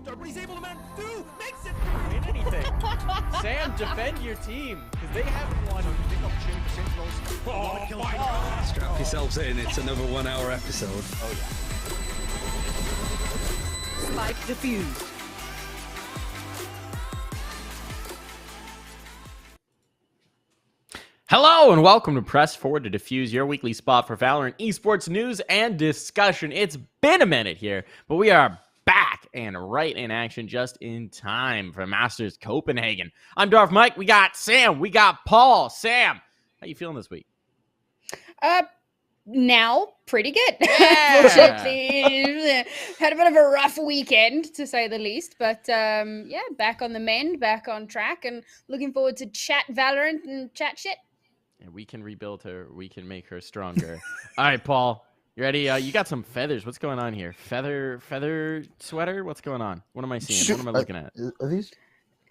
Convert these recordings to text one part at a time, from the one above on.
But he's able to makes it win anything. Sam, defend your team because they haven't won. Strap yourselves in. It's another 1 hour episode. Oh yeah. Spike defused. Hello and welcome to Press Forward to Defuse, your weekly spot for Valorant esports news and discussion. It's been a minute here, but we are back and right in action just in time for Masters Copenhagen. I'm Darth Mike. We got Sam. We got Paul. Sam, how you feeling this week? Now, pretty good. Yeah. Had a bit of a rough weekend, to say the least. But, yeah, back on the mend, back on track, and looking forward to chat Valorant and chat shit. And we can rebuild her. We can make her stronger. All right, Paul. You ready? You got some feathers. What's going on here? Feather sweater? What's going on? What am I seeing? What am I looking at? Are these?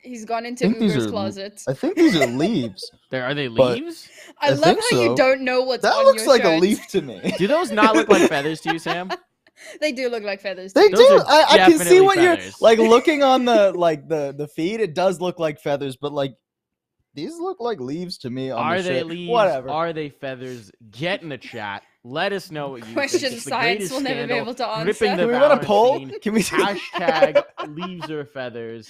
He's gone into Uber's closet. I think these are leaves. Are they leaves? I love how you don't know what's on that your looks like shirt. a leaf to me. Do those not look like feathers to you, Sam? They do look like feathers. They Those do. are I can see definitely what feathers. you're like looking on the feed. It does look like feathers, but like these look like leaves to me. On Are the they shirt. leaves? Whatever. Are they feathers? Get in the chat. Let us know what you Question think. It's the science greatest will never be scandal able to answer. gripping the Can we run a Valorant poll? scene. Can we? Hashtag leaves or feathers.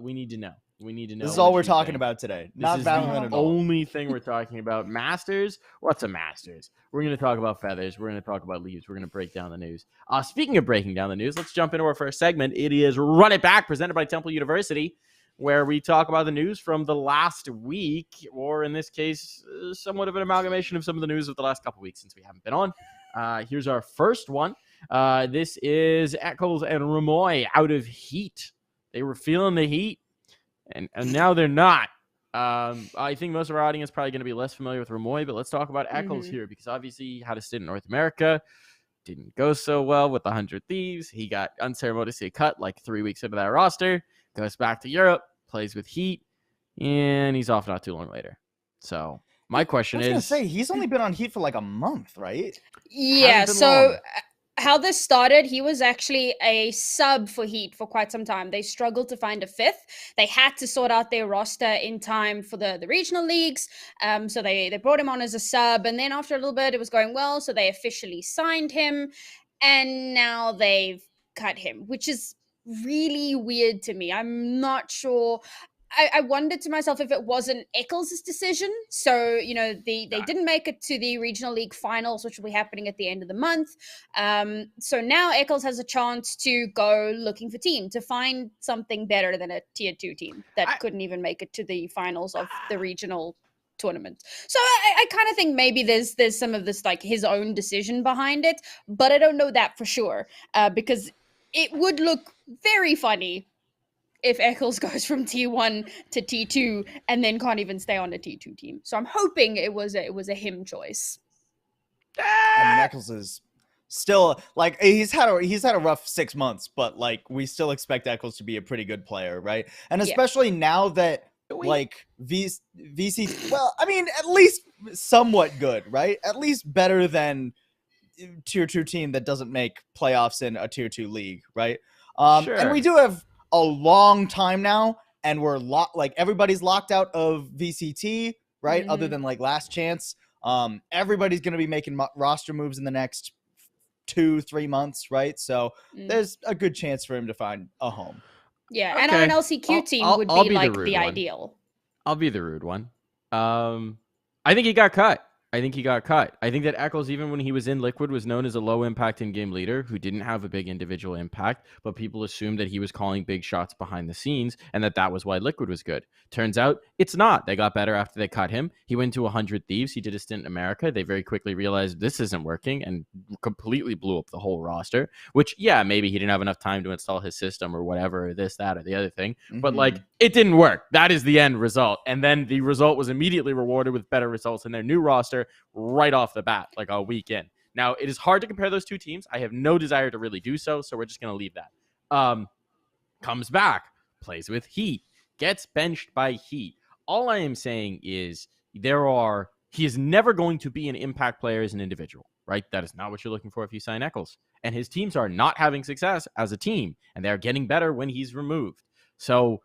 We need to know. We need to know. This is all what we're you talking think. about today. This Not is Valorant the at all. only thing we're talking about. Masters? What's a Masters? We're going to talk about feathers. We're going to talk about leaves. We're going to break down the news. Speaking of breaking down the news, let's jump into our first segment. It is Run It Back, presented by Temple University, where we talk about the news from the last week, or in this case, somewhat of an amalgamation of some of the news of the last couple weeks since we haven't been on. Here's our first one. This is Eccles and Ramoy out of heat. They were feeling the heat. And now they're not. I think most of our audience is probably going to be less familiar with Ramoy, but let's talk about Eccles here, because obviously he had a stint in North America. Didn't go so well with the 100 Thieves. He got unceremoniously cut like 3 weeks into that roster. Goes back to Europe, plays with Heat, and he's off not too long later. So my question I was is... gonna say he's only been on Heat for like a month, right? Yeah, Hasn't been so long. how this started, he was actually a sub for Heat for quite some time. They struggled to find a fifth. They had to sort out their roster in time for the regional leagues. So they brought him on as a sub, and then after a little bit, it was going well, so they officially signed him, and now they've cut him, which is really weird to me. I'm not sure. I wondered to myself if it wasn't Eccles' decision. So, you know, they didn't make it to the regional league finals, which will be happening at the end of the month. So now Eccles has a chance to go looking for team, to find something better than a tier 2 team that couldn't even make it to the finals of the regional tournament. So I kind of think maybe there's some of this like his own decision behind it, but I don't know that for sure, because it would look very funny if Eccles goes from T1 to T2 and then can't even stay on a T2 team. So I'm hoping it was a him choice. I mean, Eccles is still like he's had a rough 6 months, but like we still expect Eccles to be a pretty good player, right? And especially now that like VC, well, I mean, at least somewhat good, right? At least better than tier 2 team that doesn't make playoffs in a tier 2 league, right? Sure. And we do have a long time now, and we're like everybody's locked out of VCT, right? Other than like last chance. Everybody's going to be making roster moves in the next 2-3 months, right? So there's a good chance for him to find a home. Yeah, Okay. and on an LCQ team would be like the ideal. I'll be the rude one. I think he got cut. I think that Eccles, even when he was in Liquid, was known as a low impact in-game leader who didn't have a big individual impact, but people assumed that he was calling big shots behind the scenes and that was why Liquid was good. Turns out it's not. They got better after they cut him. He went to 100 Thieves. He did a stint in America. They very quickly realized this isn't working and completely blew up the whole roster, which, yeah, maybe he didn't have enough time to install his system or whatever, or this, that, or the other thing. But like, it didn't work. That is the end result. And then the result was immediately rewarded with better results in their new roster right off the bat, like a week in. Now, it is hard to compare those two teams. I have no desire to really do so, so we're just going to leave that. Comes back, plays with Heat, gets benched by Heat. All I am saying is he is never going to be an impact player as an individual, right? That is not what you're looking for if you sign Eccles. And his teams are not having success as a team, and they're getting better when he's removed. So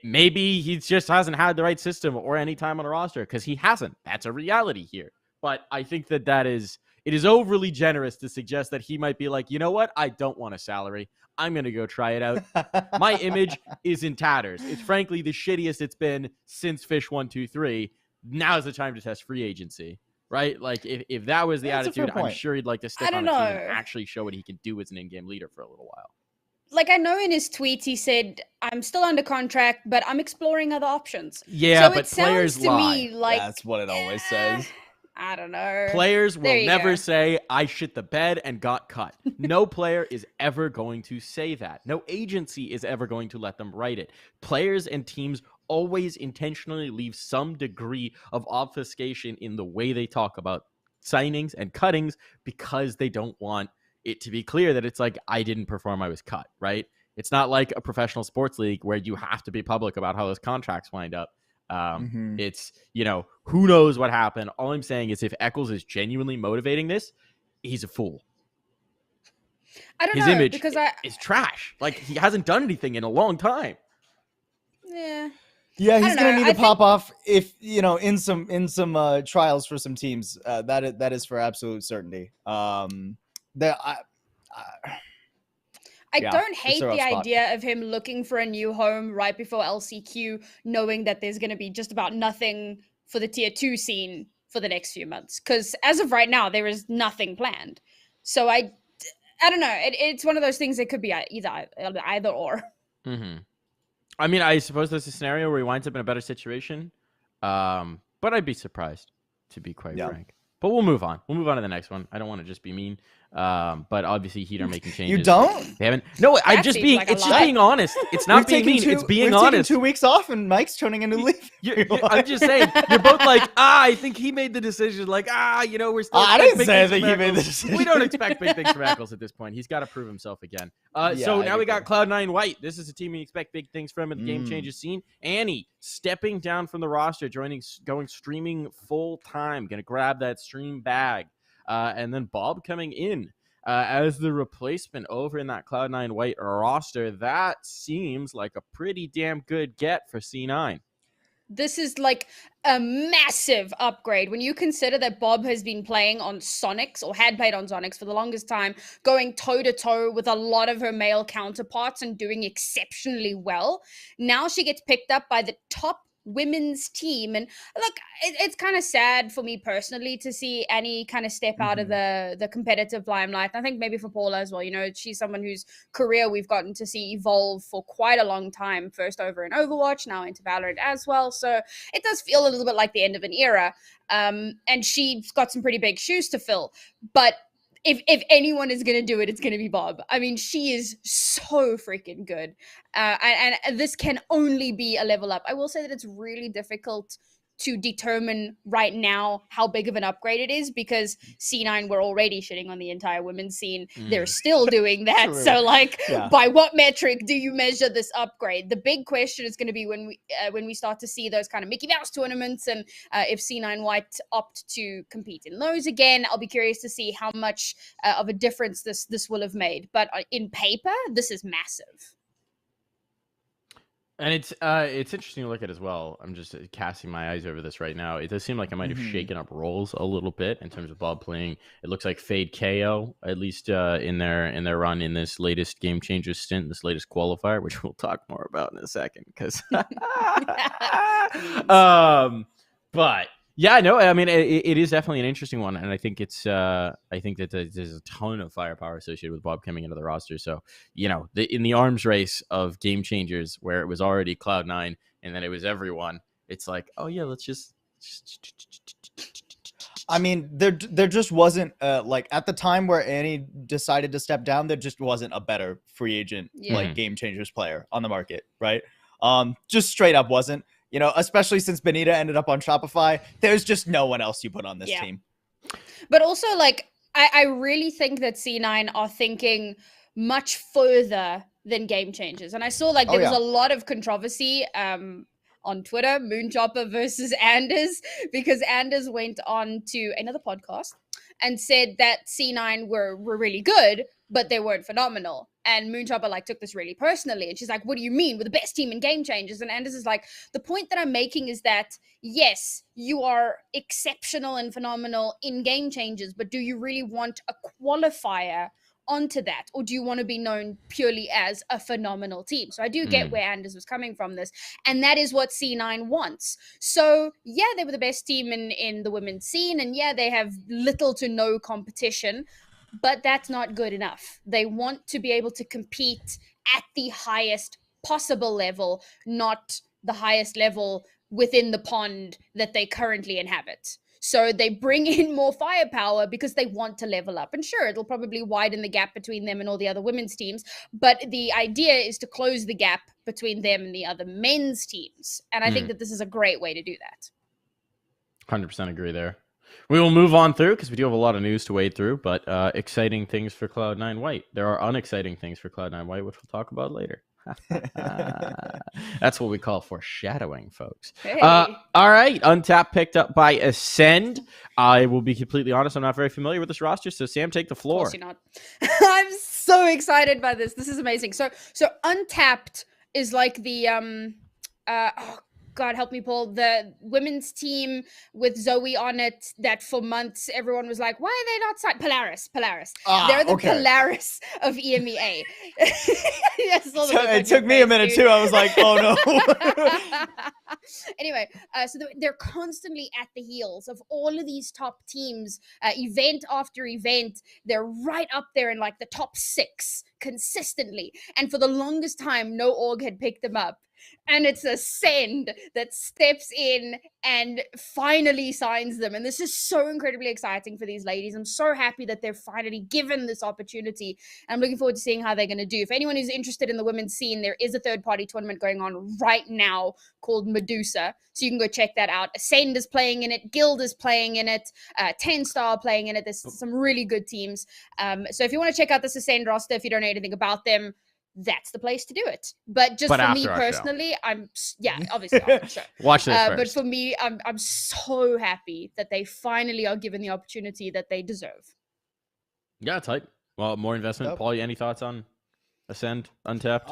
maybe he just hasn't had the right system or any time on a roster because he hasn't. That's a reality here. But I think it is overly generous to suggest that he might be like, you know what? I don't want a salary. I'm going to go try it out. My image is in tatters. It's frankly the shittiest it's been since Fish 123. Now's the time to test free agency, right? Like if that was the attitude, I'm sure he'd like to stick on a team and actually show what he can do as an in-game leader for a little while. Like, I know in his tweets he said, I'm still under contract, but I'm exploring other options. Yeah, so but players to lie. me like That's what it always says. I don't know. Players will never say, I shit the bed and got cut. No player is ever going to say that. No agency is ever going to let them write it. Players and teams always intentionally leave some degree of obfuscation in the way they talk about signings and cuttings because they don't want it to be clear that it's like, I didn't perform, I was cut, right? It's not like a professional sports league where you have to be public about how those contracts wind up. It's, who knows what happened. All I'm saying is if Eccles is genuinely motivating this, he's a fool. I don't His know, image because is trash. Like, he hasn't done anything in a long time. Yeah. Yeah, he's gonna need to pop off if in some trials for some teams. That is for absolute certainty. I don't hate the idea of him looking for a new home right before LCQ, knowing that there's going to be just about nothing for the tier 2 scene for the next few months. Because as of right now, there is nothing planned. So I don't know. It's one of those things that could be either or. Mm-hmm. I mean, I suppose there's a scenario where he winds up in a better situation. But I'd be surprised, to be quite frank. But we'll move on. We'll move on to the next one. I don't want to just be mean. But obviously Heat are making changes. You don't? They haven't. No, I'm just being. It's just being honest. It's not being mean. It's being honest. 2 weeks off, and Mike's turning into leave. I'm just saying. You're both like, I think he made the decision. Like, we're still. I didn't say I think he made the decision. We don't expect big things from Eccles at this point. He's got to prove himself again. So now we got Cloud9 White. This is a team we expect big things from in the Game Changer scene. Annie stepping down from the roster, going streaming full time. Gonna grab that stream bag. And then Bob coming in as the replacement over in that Cloud9 White roster. That seems like a pretty damn good get for C9. This is like a massive upgrade when you consider that Bob has been playing on Sonics or had played on Sonics for the longest time, going toe-to-toe with a lot of her male counterparts and doing exceptionally well. Now she gets picked up by the top women's team, and look, it's kind of sad for me personally to see Annie kind of step out of the competitive limelight. I think maybe for Paula as well. She's someone whose career we've gotten to see evolve for quite a long time, first over in Overwatch, now into Valorant as well. So it does feel a little bit like the end of an era, and she's got some pretty big shoes to fill. But if anyone is gonna do it, it's gonna be Bob. I mean, she is so freaking good, and this can only be a level up. I will say that it's really difficult to determine right now how big of an upgrade it is, because C9 were already shitting on the entire women's scene. They're still doing that. True. So like, Yeah. by what metric do you measure this upgrade? The big question is going to be when we start to see those kind of Mickey Mouse tournaments, and if C9 White opt to compete in those again. I'll be curious to see how much of a difference this will have made. But in paper, this is massive. And it's interesting to look at as well. I'm just casting my eyes over this right now. It does seem like I might have shaken up roles a little bit in terms of Bob playing. It looks like Fade KO, at least in their run in this latest Game Changer stint, this latest qualifier, which we'll talk more about in a second. Because, but yeah, no, I mean it is definitely an interesting one, and I think it's I think that there's a ton of firepower associated with Bob coming into the roster. So in the arms race of Game Changers, where it was already Cloud9 and then it was everyone, it's like, oh yeah, let's just. I mean, there just wasn't like at the time where Annie decided to step down, there just wasn't a better free agent like Game Changers player on the market, right? Just straight up wasn't. Especially since Benita ended up on Shopify, there's just no one else you put on this team. But also, like, I really think that C9 are thinking much further than Game Changers. And I saw, like, there was a lot of controversy on Twitter, Moonchopper versus Anders, because Anders went on to another podcast and said that C9 were really good, but they weren't phenomenal. And Moonchopper like took this really personally, and she's like, what do you mean? We're the best team in Game Changers. And Anders is like, the point that I'm making is that yes, you are exceptional and phenomenal in Game Changers, but do you really want a qualifier onto that, or do you want to be known purely as a phenomenal team? So I do get where Anders was coming from this, and that is what C9 wants. So yeah, they were the best team in the women's scene, and yeah, they have little to no competition, but that's not good enough. They want to be able to compete at the highest possible level, not the highest level within the pond that they currently inhabit. So they bring in more firepower because they want to level up. And sure, it'll probably widen the gap between them and all the other women's teams. But the idea is to close the gap between them and the other men's teams. And I think that this is a great way to do that. 100% agree there. We will move on through because we do have a lot of news to wade through, but exciting things for Cloud9 White. There are unexciting things for Cloud9 White, which we'll talk about later. That's what we call foreshadowing, folks. Hey. All right. Untap picked up by Ascend. I will be completely honest. I'm not very familiar with this roster. So Sam, take the floor. Of course you're not. I'm so excited by this. This is amazing. So Untapped is like the God help me, Paul, the women's team with Zoe on it that for months everyone was like, why are they not signed? Polaris. They're the Polaris of EMEA. Yes, it took me a minute too. I was like, oh no. Anyway, so they're constantly at the heels of all of these top teams, event after event. They're right up there in like the top 6 consistently. And for the longest time, no org had picked them up. And it's Ascend that steps in and finally signs them. And this is so incredibly exciting for these ladies. I'm so happy that they're finally given this opportunity. I'm looking forward to seeing how they're going to do. If anyone who's interested in the women's scene, there is a third-party tournament going on right now called Medusa. So you can go check that out. Ascend is playing in it. Guild is playing in it. 10 Star playing in it. There's some really good teams. So if you want to check out this Ascend roster, if you don't know anything about them, that's the place to do it. But for me personally, obviously after the show. Watch this first. But for me, I'm so happy that they finally are given the opportunity that they deserve. Yeah, tight. Well, more investment. Yep. Paul, any thoughts on Ascend, Untapped?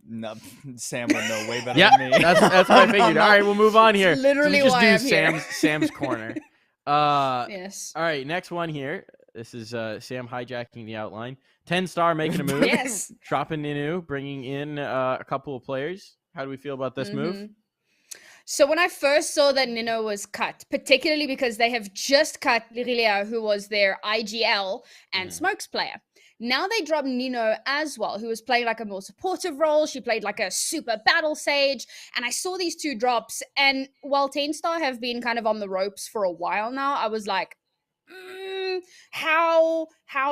No, Sam would know way better than me. that's what I figured. All right, we'll move on here. Literally so we just why do I'm here. Sam's corner. Yes. All right, next one here. This is Sam hijacking the outline. 10 Star making a move. Yes. Dropping Ninu, bringing in a couple of players. How do we feel about this move? So when I first saw that Nino was cut, particularly because they have just cut Liria, who was their IGL and Smokes player. Now they drop Nino as well, who was playing like a more supportive role. She played like a super battle sage. And I saw these 2 drops. And while 10 Star have been kind of on the ropes for a while now, I was like, how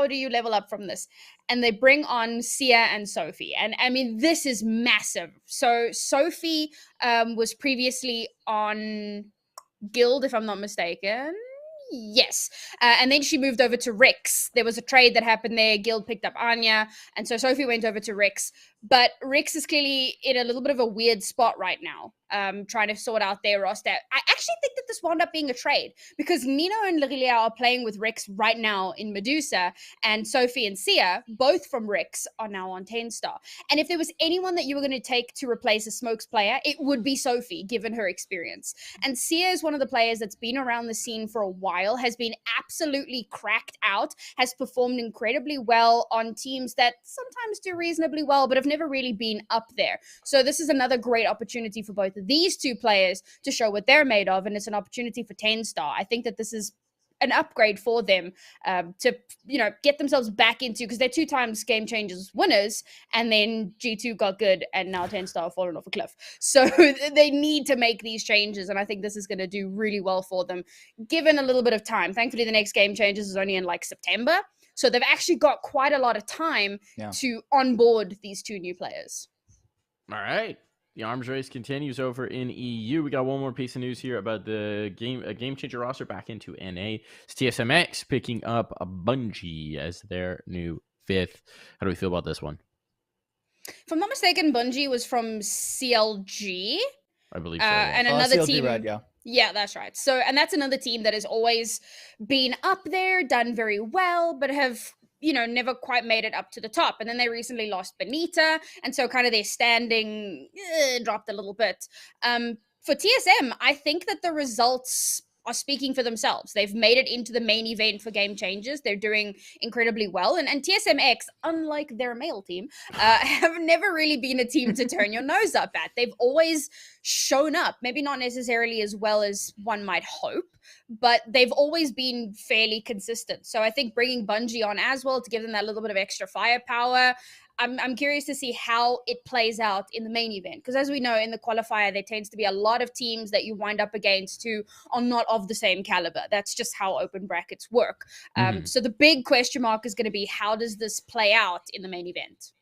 do you level up from this? And they bring on Sia and Sophie. And I mean, this is massive. So Sophie was previously on Guild, if I'm not mistaken. Yes. And then she moved over to Rix. There was a trade that happened there. Guild picked up Anya. And so Sophie went over to Rix. But Rix is clearly in a little bit of a weird spot right now, trying to sort out their roster. I actually think that this wound up being a trade because Nino and Liria are playing with Rix right now in Medusa, and Sophie and Sia, both from Rix, are now on 10-star. And if there was anyone that you were going to take to replace a Smokes player, it would be Sophie, given her experience. And Sia is one of the players that's been around the scene for a while, has been absolutely cracked out, has performed incredibly well on teams that sometimes do reasonably well, but have never really been up there. So this is another great opportunity for both of these two players to show what they're made of, and it's an opportunity for 10-star. I think that this is an upgrade for them to, get themselves back into, because they're 2 times Game Changers winners, and then G2 got good, and now 10-star have fallen off a cliff. So they need to make these changes, and I think this is going to do really well for them, given a little bit of time. Thankfully, the next Game Changers is only in September. So they've actually got quite a lot of time to onboard these 2 new players. All right. The arms race continues over in EU. We got one more piece of news here about the Game Changer roster back into NA. It's TSMX picking up a Bungie as their new 5th. How do we feel about this one? If I'm not mistaken, Bungie was from CLG. I believe so. Yeah. And another CLG team. Red, yeah. Yeah, that's right. So, and that's another team that has always been up there, done very well, but have, never quite made it up to the top. And then they recently lost Benita. And so kind of their standing dropped a little bit. For TSM, I think that the results are speaking for themselves. They've made it into the main event for Game Changers. They're doing incredibly well. And TSMX, unlike their male team, have never really been a team to turn your nose up at. They've always shown up, maybe not necessarily as well as one might hope, but they've always been fairly consistent. So I think bringing Bungie on as well to give them that little bit of extra firepower, I'm curious to see how it plays out in the main event. Because as we know, in the qualifier, there tends to be a lot of teams that you wind up against who are not of the same caliber. That's just how open brackets work. So the big question mark is going to be, how does this play out in the main event?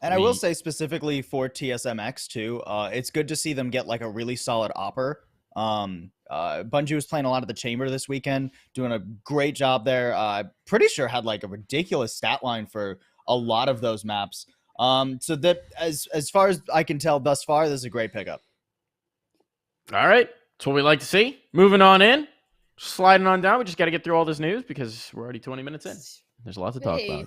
And I will say specifically for TSMX too, it's good to see them get a really solid opper. Bungie was playing a lot of the chamber this weekend, doing a great job there. Pretty sure had a ridiculous stat line for a lot of those maps. So that as far as I can tell thus far, this is a great pickup. All right. That's what we like to see. Moving on in, sliding on down. We just got to get through all this news because we're already 20 minutes in. There's a lot to talk about.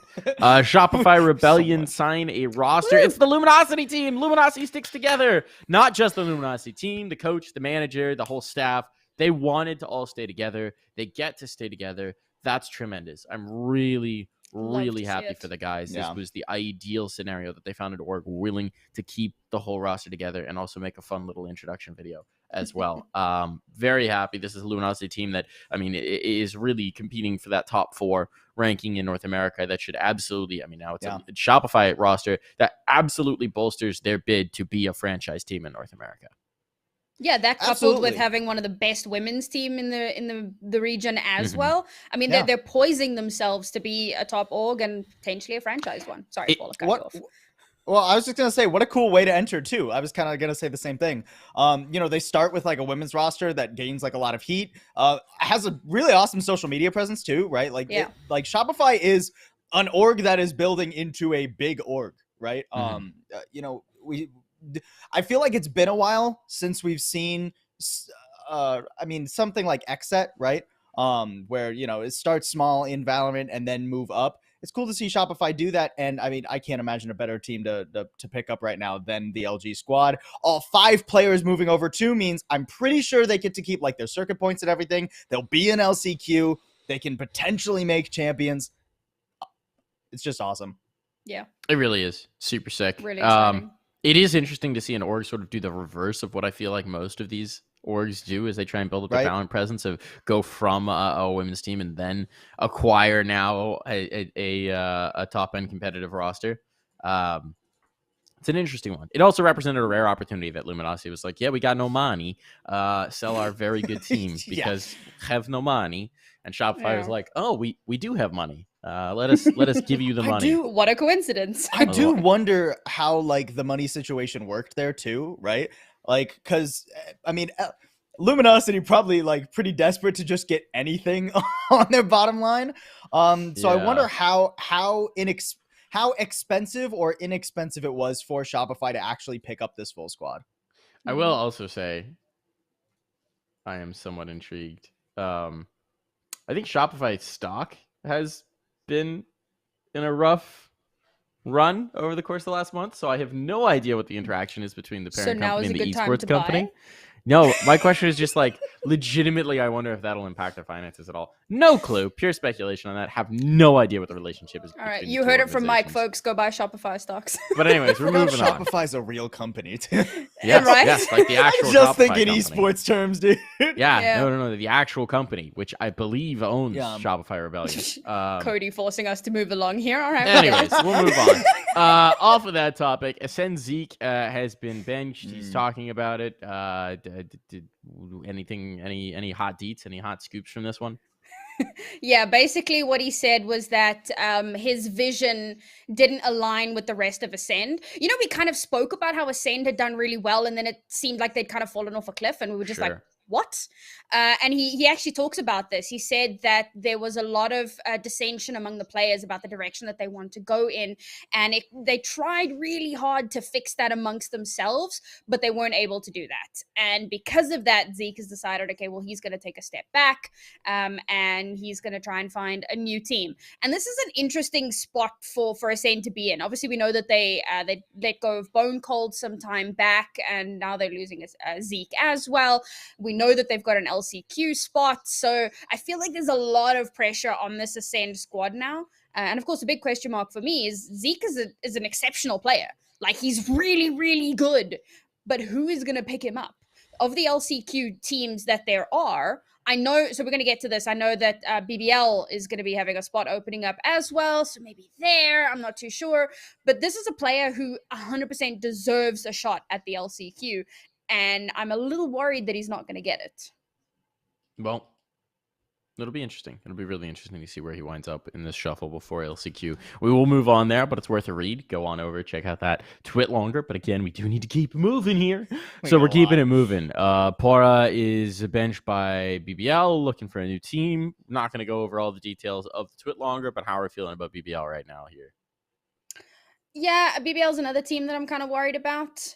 Shopify Rebellion sign a roster. It's the Luminosity team. Luminosity sticks together. Not just the Luminosity team, the coach, the manager, the whole staff. They wanted to all stay together. They get to stay together. That's tremendous. I'm really happy for the guys. This was the ideal scenario that they found an org willing to keep the whole roster together and also make a fun little introduction video as well. Very happy. This is a Luminosity team that, is really competing for that top 4 ranking in North America. That should absolutely, now it's a Shopify roster that absolutely bolsters their bid to be a franchise team in North America. Yeah, that coupled with having one of the best women's team in the region as well. They're poising themselves to be a top org and potentially a franchise one. Sorry, Paul, I cut you off. Well, I was just going to say, what a cool way to enter, too. I was kind of going to say the same thing. They start with a women's roster that gains a lot of heat, has a really awesome social media presence, too, right? Shopify is an org that is building into a big org, right? I feel like it's been a while since we've seen, something like Xset, right? Where, it starts small in Valorant and then move up. It's cool to see Shopify do that. And I can't imagine a better team to pick up right now than the LG squad. All 5 players moving over too means I'm pretty sure they get to keep their circuit points and everything. They'll be in LCQ. They can potentially make champions. It's just awesome. Yeah. It really is. Super sick. Really exciting. It is interesting to see an org sort of do the reverse of what I feel like most of these orgs do as they try and build up a Valorant presence, of go from a women's team and then acquire now a top end competitive roster. It's an interesting one. It also represented a rare opportunity that Luminosity was like, yeah, we got no money. Sell our very good team because have no money. And Shopify was like, oh, we do have money. Let us give you the money. What a coincidence. I do wonder how like the money situation worked there too, right? Like, because I mean, Luminosity probably like pretty desperate to just get anything on their bottom line. So I wonder how expensive or inexpensive it was for Shopify to actually pick up this full squad. I will also say I am somewhat intrigued. I think Shopify stock has been in a rough run over the course of the last month, so I have no idea what the interaction is between the parent company and the esports company. Buy? No, my question is just like, legitimately, I wonder if that'll impact their finances at all. No clue. Pure speculation on that. Have no idea what the relationship is. All right, you heard it from Mike, folks. Go buy Shopify stocks. But anyways, we're moving on. Shopify's a real company, too. Yes, right? yes, like the actual I'm just Shopify thinking company. esports terms, dude. Yeah, no, the actual company, which I believe owns Shopify Rebellion. Cody forcing us to move along here. All right. Anyways, we'll move on. Off of that topic, Ascend Zeke has been benched. He's talking about it. Did anything, any hot deets, any hot scoops from this one? Yeah, basically what he said was that his vision didn't align with the rest of Ascend. You know, we kind of spoke about how Ascend had done really well, and then it seemed like they'd kind of fallen off a cliff, and we were just like, what? And he actually talks about this. He said that there was a lot of dissension among the players about the direction that they want to go in. And they tried really hard to fix that amongst themselves, but they weren't able to do that. And because of that, Zeke has decided, okay, well, he's going to take a step back and he's going to try and find a new team. And this is an interesting spot for Ascend to be in. Obviously, we know that they let go of Bone Cold some time back, and now they're losing Zeke as well. We know that they've got an LCQ spot, so I feel like there's a lot of pressure on this Ascend squad now. And of course, the big question mark for me is Zeke is an exceptional player. Like, he's really, really good, but who is going to pick him up? Of the LCQ teams that there are, I know, so we're going to get to this. I know that BBL is going to be having a spot opening up as well, so maybe there, I'm not too sure. But this is a player who 100% deserves a shot at the LCQ. And I'm a little worried that he's not going to get it. Well, it'll be interesting. It'll be really interesting to see where he winds up in this shuffle before LCQ. We will move on there, but it's worth a read. Go on over, check out that twit longer. But again, we do need to keep moving here. So we're keeping it moving. Pora is benched by BBL, looking for a new team. Not going to go over all the details of the twit longer, but how are we feeling about BBL right now here? Yeah, BBL is another team that I'm kind of worried about.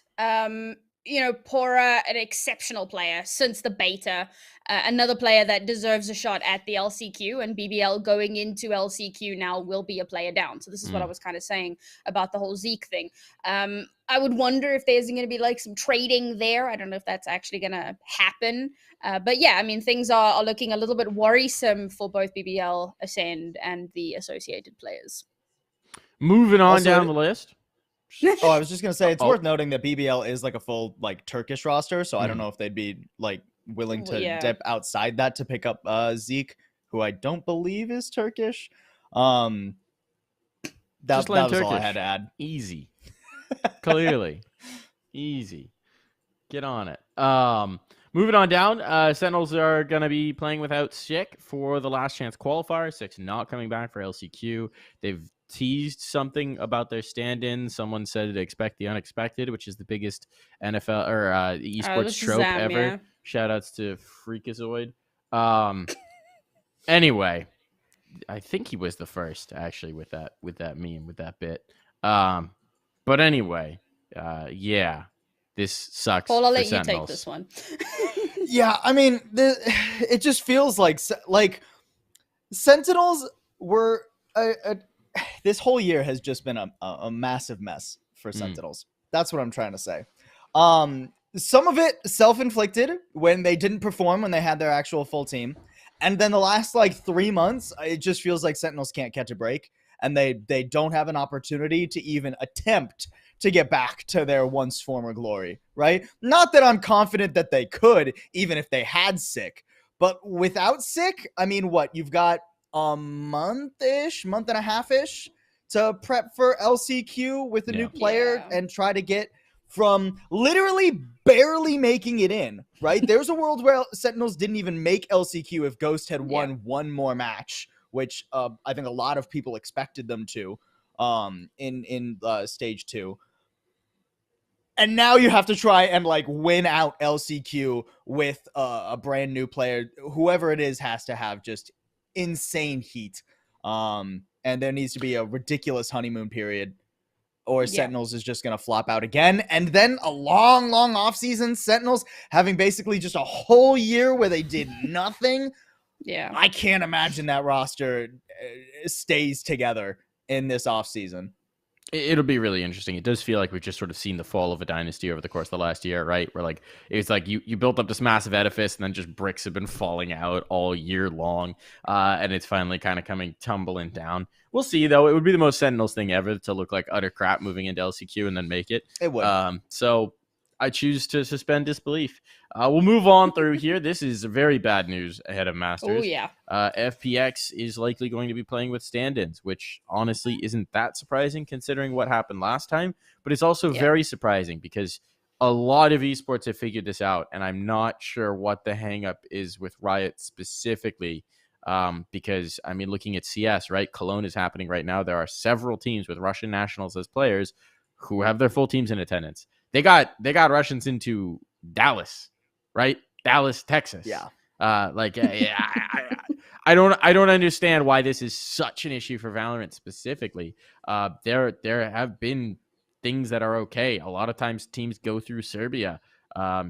You know, Pora, an exceptional player since the beta, another player that deserves a shot at the LCQ, and BBL going into LCQ now will be a player down. So this is what I was kind of saying about the whole Zeke thing. I would wonder if there's going to be like some trading there. I don't know if that's actually going to happen. But yeah, I mean, things are looking a little bit worrisome for both BBL, Ascend, and the associated players. Moving on down the list. Oh, I was just gonna say it's worth noting that BBL is like a full like Turkish roster, so I don't know if they'd be like willing to dip outside that to pick up Zeke, who I don't believe is Turkish. That was all I had to add. Easy, clearly, easy. Get on it. Moving on down, Sentinels are gonna be playing without Sick for the last chance qualifier. Sick's not coming back for LCQ. They've teased something about their stand-in. Someone said to expect the unexpected, which is the biggest NFL or esports trope ever. Yeah. Shout outs to Freakazoid. Anyway, I think he was the first actually with that meme, with that bit. But anyway, yeah, this sucks. Paul, I'll let Sentinels. you take this one. Yeah, I mean, it just feels like Sentinels were this whole year has just been a massive mess for Sentinels. That's what I'm trying to say. Some of it self-inflicted when they didn't perform when they had their actual full team. And then the last like 3 months, it just feels like Sentinels can't catch a break. And they don't have an opportunity to even attempt to get back to their once former glory, right? Not that I'm confident that they could, even if they had Sick. But without Sick, I mean, what? You've got a month and a half-ish to prep for LCQ with a new player Yeah. and try to get from literally barely making it in, right? There's a world where Sentinels didn't even make LCQ if Ghost had won one more match, which I think a lot of people expected them to in stage 2. And now you have to try and like win out LCQ with a brand new player. Whoever it is has to have just insane heat. And there needs to be a ridiculous honeymoon period, or Sentinels is just going to flop out again. And then a long, long offseason, Sentinels having basically just a whole year where they did nothing. Yeah. I can't imagine that roster stays together in this offseason. It'll be really interesting. It does feel like we've just sort of seen the fall of a dynasty over the course of the last year, right? Where like it's like you built up this massive edifice and then just bricks have been falling out all year long, and it's finally kind of coming tumbling down. We'll see, though. It would be the most Sentinels thing ever to look like utter crap moving into LCQ and then make it. It would. So I choose to suspend disbelief. We'll move on through here. This is very bad news ahead of Masters. Oh, yeah. FPX is likely going to be playing with stand-ins, which honestly isn't that surprising considering what happened last time. But it's also very surprising because a lot of esports have figured this out, and I'm not sure what the hang-up is with Riot specifically. Because, I mean, looking at CS, right? Cologne is happening right now. There are several teams with Russian nationals as players who have their full teams in attendance. They got Russians into Dallas, right? Dallas, Texas. Yeah. I don't understand why this is such an issue for Valorant specifically. There have been things that are okay. A lot of times teams go through Serbia.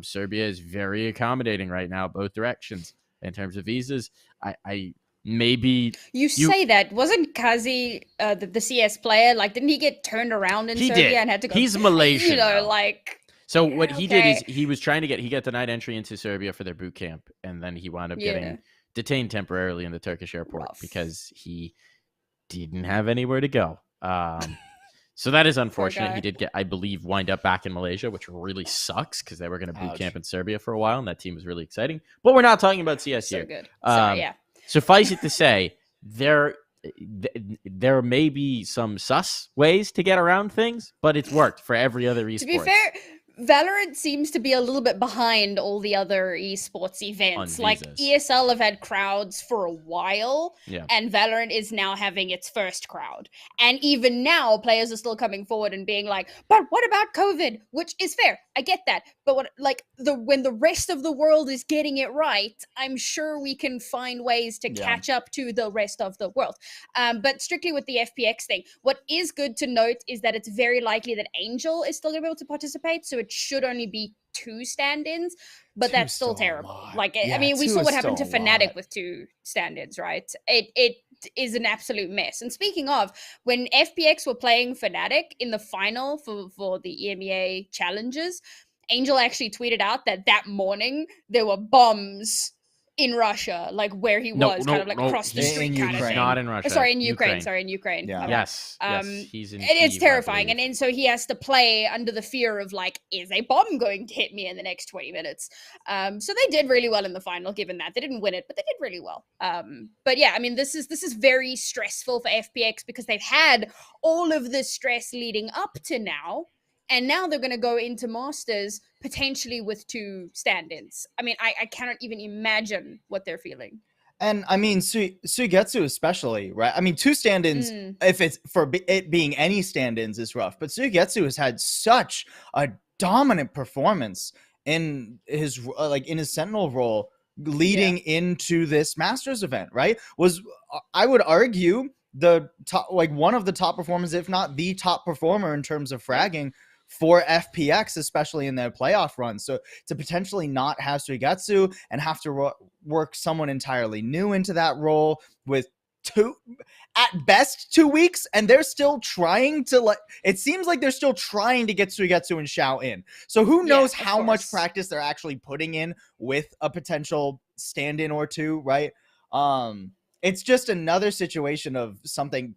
Serbia is very accommodating right now, both directions in terms of visas. I maybe you say that wasn't Kazi the CS player, like didn't he get turned around in Serbia and had to go? He's Malaysian, you know, though. like. So what he did is he was trying to get denied entry into Serbia for their boot camp, and then he wound up getting detained temporarily in the Turkish airport because he didn't have anywhere to go. So that is unfortunate. He did get, I believe, wind up back in Malaysia, which really sucks because they were going to boot camp in Serbia for a while, and that team was really exciting. But we're not talking about CS here. Good. Sorry, Suffice it to say, there may be some sus ways to get around things, but it's worked for every other esport. To be fair, Valorant seems to be a little bit behind all the other esports events. Like ESL have had crowds for a while, and Valorant is now having its first crowd. And even now, players are still coming forward and being like, "But what about COVID?" Which is fair, I get that. But when the rest of the world is getting it right, I'm sure we can find ways to catch up to the rest of the world. But strictly with the FPX thing, what is good to note is that it's very likely that Angel is still going to be able to participate. So it should only be 2 stand-ins, but that's still terrible. Like, I mean, we saw what happened to Fnatic with 2 stand-ins, right? It is an absolute mess. And speaking of, when FPX were playing Fnatic in the final for the EMEA challenges, Angel actually tweeted out that morning there were bombs in Russia, like where he was, across the street kind of thing. Not in Russia. Sorry, in Ukraine. Yeah. Yes. He's in it's Kyiv, terrifying. And so he has to play under the fear of like, is a bomb going to hit me in the next 20 minutes? So they did really well in the final, given that. They didn't win it, but they did really well. But yeah, I mean, this is very stressful for FPX because they've had all of this stress leading up to now. And now they're going to go into Masters potentially with 2 stand-ins. I mean, I cannot even imagine what they're feeling. And I mean, Suigetsu especially, right? I mean, 2 stand-ins, if it's for it being any stand-ins, is rough. But Suigetsu has had such a dominant performance in his Sentinel role leading into this Masters event, right? I would argue the top, one of the top performers, if not the top performer in terms of fragging for FPX, especially in their playoff run. So to potentially not have Suigetsu and have to work someone entirely new into that role with at best 2 weeks, and they're still trying to it seems like they're still trying to get Suigetsu and Xiao in. So who knows how much practice they're actually putting in with a potential stand-in or 2, right? It's just another situation of something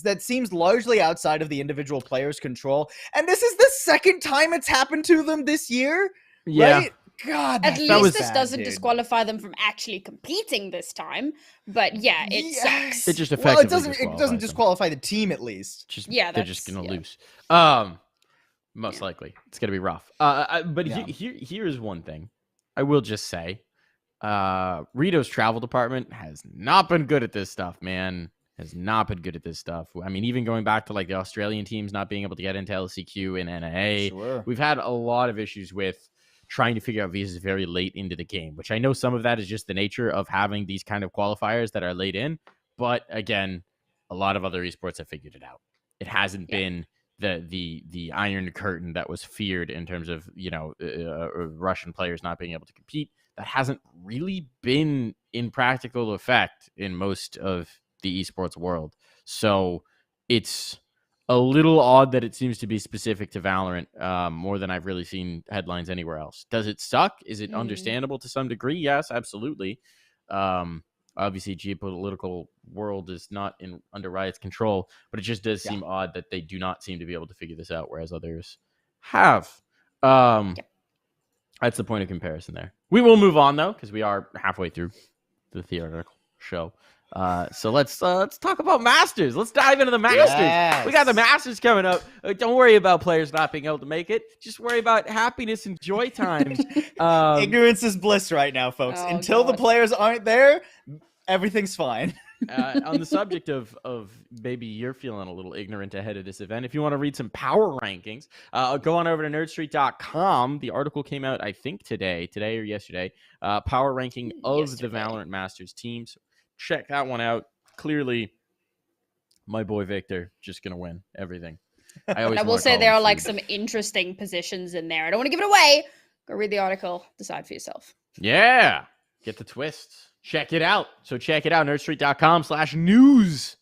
that seems largely outside of the individual player's control. And this is the second time it's happened to them this year, right? God, At that least was this bad, doesn't dude. disqualify them from actually competing this time. But yeah, it sucks. It just Well, effectively it doesn't disqualify the team at least. Yeah, they're just gonna yeah. lose. Most likely it's gonna be rough. But Yeah. here's one thing I will just say. Rito's travel department has not been good at this stuff, man. Has not been good at this stuff. I mean, even going back to like the Australian teams not being able to get into LCQ and NAA, Sure. we've had a lot of issues with trying to figure out visas very late into the game, which I know some of that is just the nature of having these kind of qualifiers that are late in. But again, a lot of other esports have figured it out. It hasn't been the iron curtain that was feared in terms of, Russian players not being able to compete. That hasn't really been in practical effect in most of the esports world. So it's a little odd that it seems to be specific to Valorant more than I've really seen headlines anywhere else. Does it suck? Is it understandable to some degree? Yes, absolutely. Obviously, geopolitical world is not under Riot's control, but it just does seem odd that they do not seem to be able to figure this out, whereas others have. That's the point of comparison there. We will move on, though, because we are halfway through the theoretical show. So let's talk about Masters. Let's dive into the Masters. Yes. We got the Masters coming up. Don't worry about players not being able to make it. Just worry about happiness and joy times. Ignorance is bliss right now, folks. Oh, Until the God. players aren't there, everything's fine. On the subject of maybe you're feeling a little ignorant ahead of this event, if you want to read some power rankings, go on over to nerdstreet.com. The article came out, I think, today or yesterday. Power ranking of the Valorant Masters teams. Check that one out. Clearly, my boy Victor just gonna win everything. I will say there are like some interesting positions in there. I don't want to give it away. Go read the article. Decide for yourself. Yeah. Get the twists. Check it out. So check it out. nerdstreet.com/news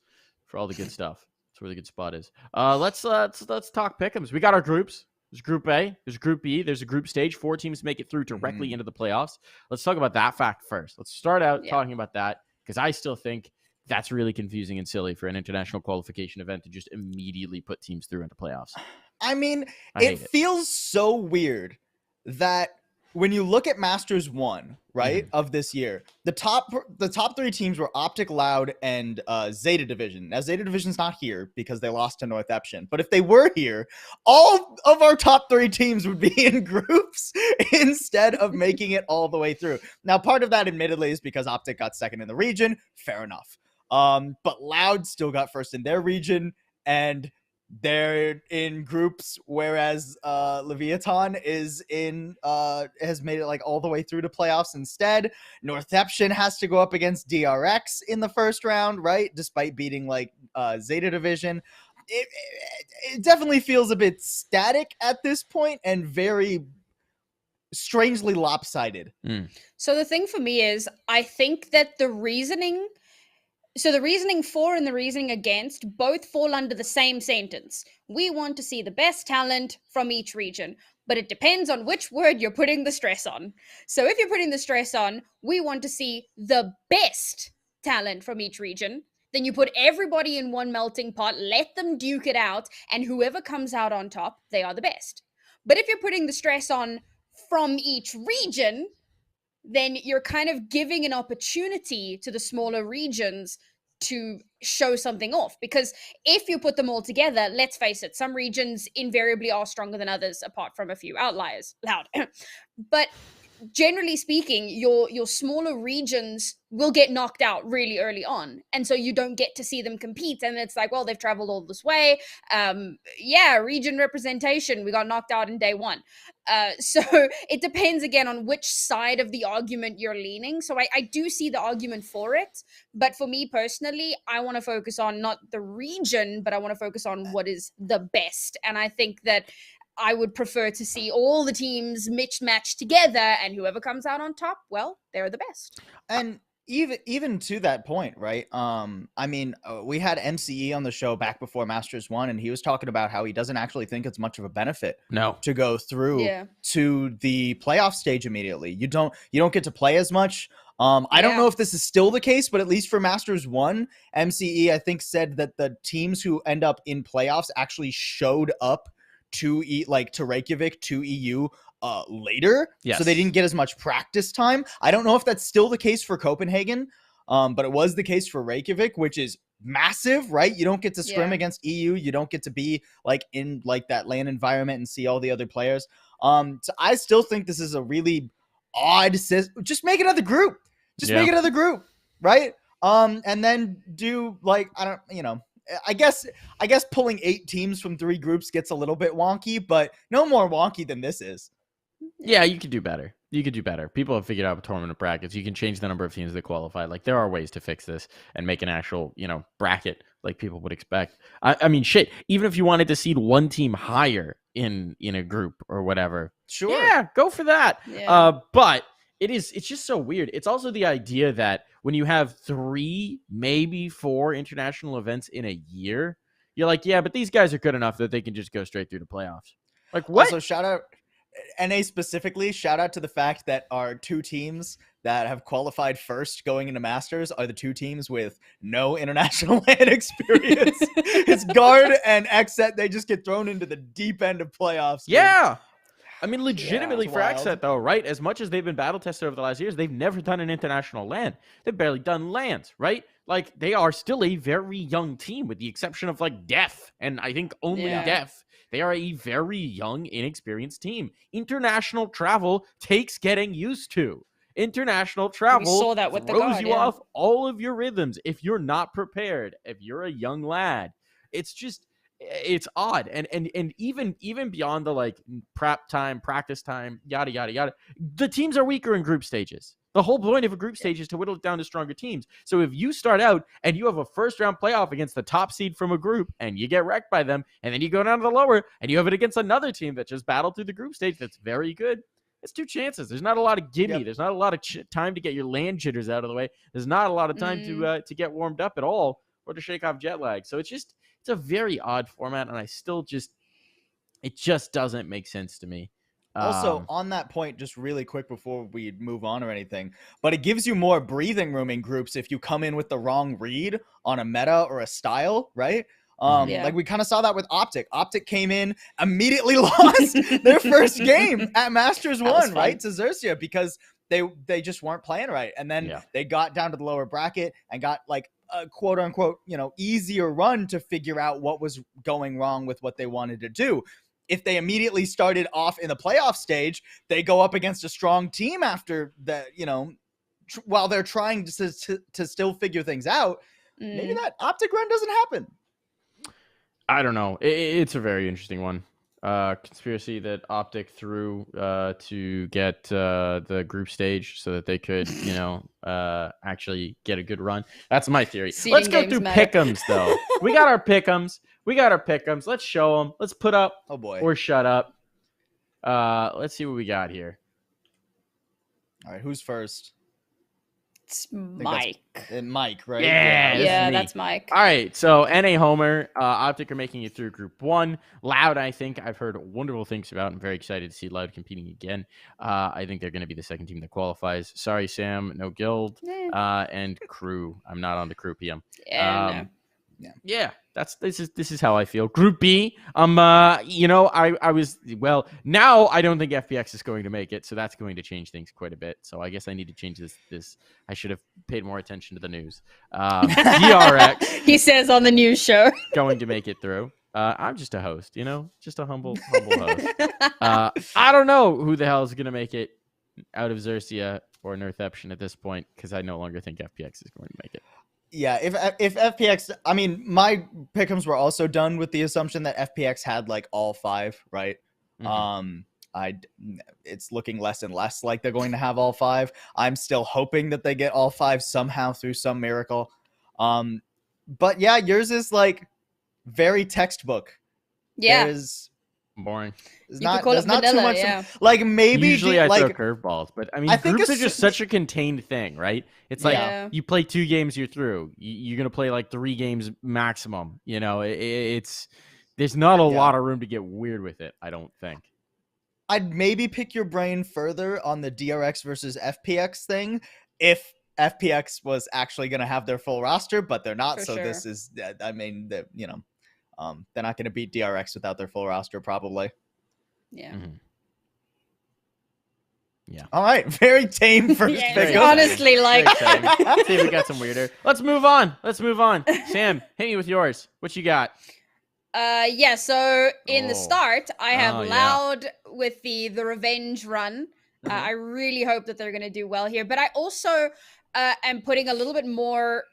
for all the good stuff. That's where the good spot is. Let's talk pick'ems. We got our groups. There's Group A. There's Group B. There's a group stage. 4 teams make it through directly into the playoffs. Let's talk about that fact first. Let's start out talking about that, because I still think that's really confusing and silly for an international qualification event to just immediately put teams through into playoffs. I mean, I hate it. feels so weird that when you look at Masters 1, right, of this year, the top 3 teams were Optic, Loud, and Zeta Division. Now, Zeta Division's not here because they lost to Northeption. But if they were here, all of our top 3 teams would be in groups instead of making it all the way through. Now, part of that, admittedly, is because Optic got second in the region. Fair enough. But Loud still got first in their region, and they're in groups, whereas Leviathan is has made it like all the way through to playoffs instead. Northeption has to go up against DRX in the first round, right? Despite beating like Zeta Division. It definitely feels a bit static at this point and very strangely lopsided. So the thing for me is, I think that the reasoning for and the reasoning against both fall under the same sentence. We want to see the best talent from each region, but it depends on which word you're putting the stress on. So if you're putting the stress on, we want to see the best talent from each region, then you put everybody in one melting pot, let them duke it out, and whoever comes out on top, they are the best. But if you're putting the stress on from each region, then you're kind of giving an opportunity to the smaller regions to show something off. Because if you put them all together, let's face it, some regions invariably are stronger than others, apart from a few outliers. Loud. But generally speaking, your smaller regions will get knocked out really early on. And so you don't get to see them compete. And it's like, well, they've traveled all this way. Region representation, we got knocked out in day 1. So it depends again on which side of the argument you're leaning. So I do see the argument for it. But for me personally, I want to focus on not the region, but I want to focus on what is the best. And I think that I would prefer to see all the teams matched together, and whoever comes out on top, well, they're the best. And even to that point, right? I mean, we had MCE on the show back before Masters 1, and he was talking about how he doesn't actually think it's much of a benefit to go through to the playoff stage immediately. You don't get to play as much. I don't know if this is still the case, but at least for Masters 1, MCE, I think, said that the teams who end up in playoffs actually showed up to Reykjavik, to EU later, so they didn't get as much practice time. I don't know if that's still the case for Copenhagen, but it was the case for Reykjavik, which is massive, right? You don't get to scrim against EU. You don't get to be like in like that LAN environment and see all the other players. So I still think this is a really odd system. Just make another group. Make another group, right? And then do like, I don't, you know, I guess pulling 8 teams from 3 groups gets a little bit wonky, but no more wonky than this is. Yeah, you could do better. You could do better. People have figured out tournament brackets. You can change the number of teams that qualify. Like, there are ways to fix this and make an actual, you know, bracket like people would expect. I mean, shit, even if you wanted to seed one team higher in a group or whatever, sure, yeah, go for that. Yeah. But it's just so weird. It's also the idea that when you have 3, maybe 4 international events in a year, you're like, yeah, but these guys are good enough that they can just go straight through the playoffs. Like, what? Also, shout out NA specifically, shout out to the fact that our 2 teams that have qualified first going into Masters are the 2 teams with no international LAN experience. It's Guard and XSET. They just get thrown into the deep end of playoffs. Dude. Yeah. I mean, legitimately for wild. XSET, though, right? As much as they've been battle tested over the last years, they've never done an international LAN. They've barely done LANs, right? Like, they are still a very young team, with the exception of, like, Def, and I think only Def. They are a very young, inexperienced team. International travel takes getting used to. International travel saw that with the throws Guard, you off all of your rhythms if you're not prepared, if you're a young lad. It's just... it's odd, and even beyond the like prep time, practice time, yada yada yada, the teams are weaker in group stages. The whole point of a group stage is to whittle it down to stronger teams. So if you start out and you have a first round playoff against the top seed from a group and you get wrecked by them, and then you go down to the lower and you have it against another team that just battled through the group stage that's very good, it's 2 chances. There's not a lot of gimme. There's not a lot of time to get your land jitters out of the way. There's not a lot of time to get warmed up at all or to shake off jet lag. So it's a very odd format, and I still it just doesn't make sense to me. Also, on that point, just really quick before we move on or anything, but it gives you more breathing room in groups if you come in with the wrong read on a meta or a style, right? Like we kind of saw that with Optic. Optic came in, immediately lost their first game at Masters 1, right, to Xerxia, because they just weren't playing right. And then they got down to the lower bracket and got like a quote unquote, you know, easier run to figure out what was going wrong with what they wanted to do. If they immediately started off in the playoff stage, they go up against a strong team after that, you know, while they're trying to still figure things out. Maybe that Optic run doesn't happen. I don't know. It's a very interesting one. Conspiracy that Optic threw to get the group stage so that they could, you know, actually get a good run. That's my theory. Let's go through pick'ems, though. We got our pick'ems. Let's show them. Let's put up or shut up. Let's see what we got here. All right, who's first? It's Mike. Mike, right? Yeah, that's Mike. All right, so NA Homer, Optic are making it through Group 1. Loud, I think I've heard wonderful things about. I'm very excited to see Loud competing again. I think they're going to be the second team that qualifies. Sorry, Sam, no guild. And crew. I'm not on the crew PM. Yeah, this is how I feel. Group B, you know, I was, well, now I don't think FPX is going to make it, so that's going to change things quite a bit. So I guess I need to change this. I should have paid more attention to the news. DRX, he says on the news show, going to make it through. I'm just a host, you know, just a humble host. I don't know who the hell is going to make it out of Xerxia or Northeption at this point, because I no longer think FPX is going to make it. Yeah, if FPX, I mean, my pick'ems were also done with the assumption that FPX had like all 5, right? It's looking less and less like they're going to have all 5. I'm still hoping that they get all 5 somehow through some miracle. But yeah, yours is like very textbook. Yeah. Boring. There's not too much. Like maybe usually I throw curveballs, but I mean, groups are just such a contained thing, right? It's like you play 2 games, you're through. You're gonna play like 3 games maximum. You know, there's not a lot of room to get weird with it. I don't think. I'd maybe pick your brain further on the DRX versus FPX thing if FPX was actually gonna have their full roster, but they're not. This is, I mean, you know. They're not going to beat DRX without their full roster, probably. Yeah. Yeah. All right, very tame first Yeah, pick. honestly, like, Very exciting. See if we got some weirder. Let's move on. Sam, hit me with yours. What you got? yeah. So in the Oh. start, I have Oh, yeah. Loud with the revenge run. I really hope that they're gonna do well here, but I also am putting a little bit more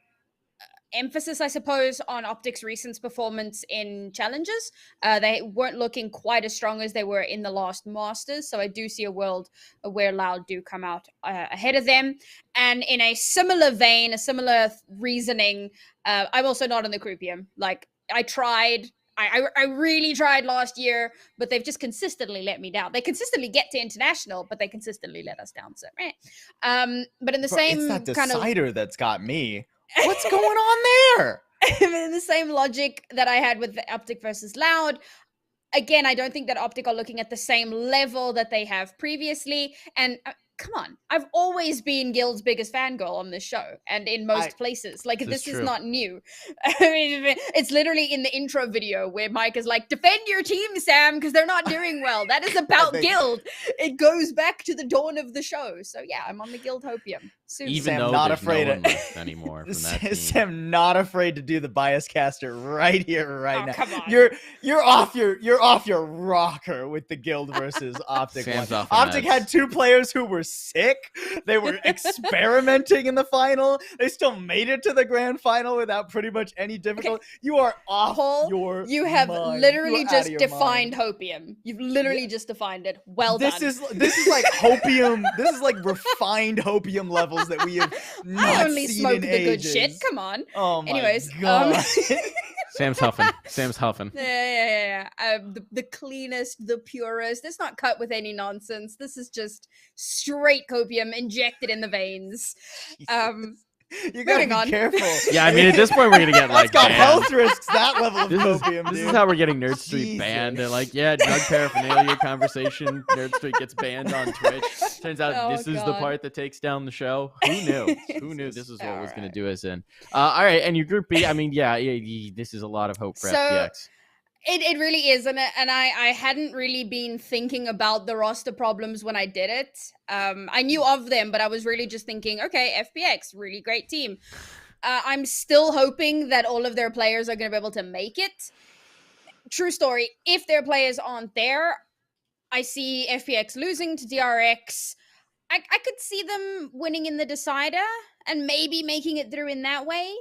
emphasis, I suppose, on Optic's recent performance in challenges. They weren't looking quite as strong as they were in the last Masters, so I do see a world where Loud do come out ahead of them. And in a similar vein, a similar reasoning, I'm also not on the Croupium. Like, I tried. I really tried last year, but they've just consistently let me down. They consistently get to international, but they consistently let us down. So, but in the same it's that kind of decider that's got me. What's going on there? in the same logic that I had with the Optic versus Loud, again, I don't think that Optic are looking at the same level that they have previously. And come on, I've always been Guild's biggest fangirl on this show and in most places. Like, this is not new. I mean, it's literally in the intro video where Mike is like, defend your team, Sam, because they're not doing well. That is about Guild. It goes back to the dawn of the show. So yeah, I'm on the Guild hopium. Soon. Even Sam, though not there's afraid no of- one left anymore from that team. Sam, not afraid to do the bias caster right here, right Oh, now. come on. You're off your rocker with the Guild versus Optic. Sam's one. off the Optic meds. had two players who were sick. They were experimenting in the final. They still made it to the grand final without pretty much any difficulty. You are off Paul, your you have mind. literally You are out just of your defined mind. hopium. You've literally just defined it. Well This done. is like hopium. This is like refined hopium levels that we have not I only seen smoke in the good ages. shit. Come on. Oh my Anyways, god. Sam's huffing. Sam's huffing. Yeah. The cleanest, the purest. It's not cut with any nonsense. This is just straight copium injected in the veins. You gotta moving be on. careful. Yeah, I mean, at this point, we're gonna get like That's got banned. health risks. That level of This copium, is dude. how we're getting Nerd Street Jesus. banned. They're like, yeah, drug paraphernalia conversation. Nerd Street gets banned on Twitch. Turns out Oh, this is the God. part that takes down the show. Who knew? Who knew this is what was going to Alright. do us in? All right, and your group B. I mean, yeah, this is a lot of hope for So- FPX. It really is, and I hadn't really been thinking about the roster problems when I did it. I knew of them, but I was really just thinking, okay, FPX, really great team. I'm still hoping that all of their players are going to be able to make it. True story, if their players aren't there, I see FPX losing to DRX. I could see them winning in the decider and maybe making it through in that way.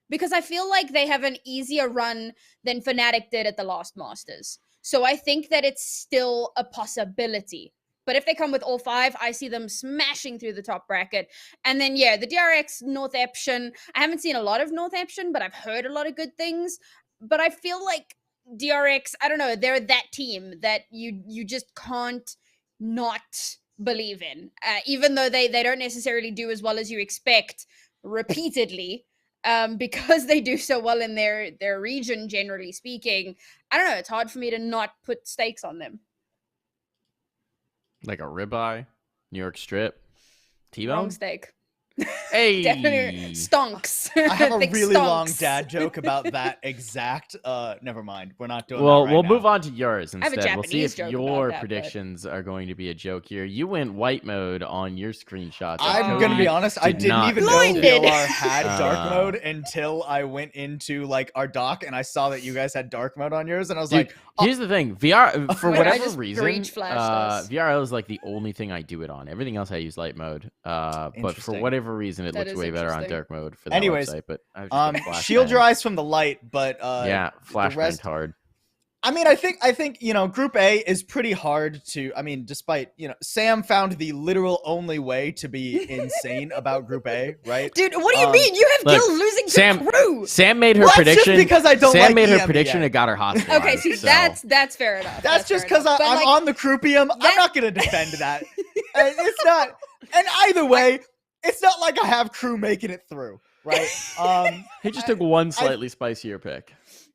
Because I feel like they have an easier run than Fnatic did at the last Masters. So I think that it's still a possibility. But if they come with all five, I see them smashing through the top bracket. And then, yeah, the DRX North Eption. I haven't seen a lot of North Eption, but I've heard a lot of good things. But I feel like DRX, I don't know, they're that team that you just can't not believe in. Even though they don't necessarily do as well as you expect repeatedly. Because they do so well in their region, generally speaking, I don't know. It's hard for me to not put stakes on them. Like a ribeye, New York strip, T-bone. Wrong stake. Hey, Definitely stonks. I have a Thick really long stonks. dad joke about that exact. Never mind. We're not doing Well, that right we'll now. move on to yours I have a instead. We'll see Japanese if joke your about that, but- predictions are going to be a joke here. You went white mode on your screenshots. I'm Cody gonna be honest. I did didn't not even know Blinded. VLR had dark Uh, mode until I went into like our doc and I saw that you guys had dark mode on yours, and I was Dude, like, oh, here's the thing. VR, for Wait, I whatever just reason, breach flashed us. VRL is like the only thing I do it on. Everything else I use light mode. But for Interesting. whatever reason, it That looks is way better on interesting. dark mode for that Anyways, website. But I was just a flashbang. shield your eyes from the light, but Yeah, flashbanged rest- hard. I mean, I think Group A is pretty hard to. I mean, despite Sam found the literal only way to be insane about Group A, right? Dude, what do you Um, mean? You have look, Gil losing to Sam- Crew. Sam made her Well, that's prediction. just because I don't Sam like made her EMEA. prediction. It got her hospitalized. Okay, see, so. that's fair enough. That's just fair because enough. But, I'm like, on the Croupium. I'm that- not gonna defend that. And it's not. And either way, it's not like I have Crew making it through, right? He just took one slightly spicier pick.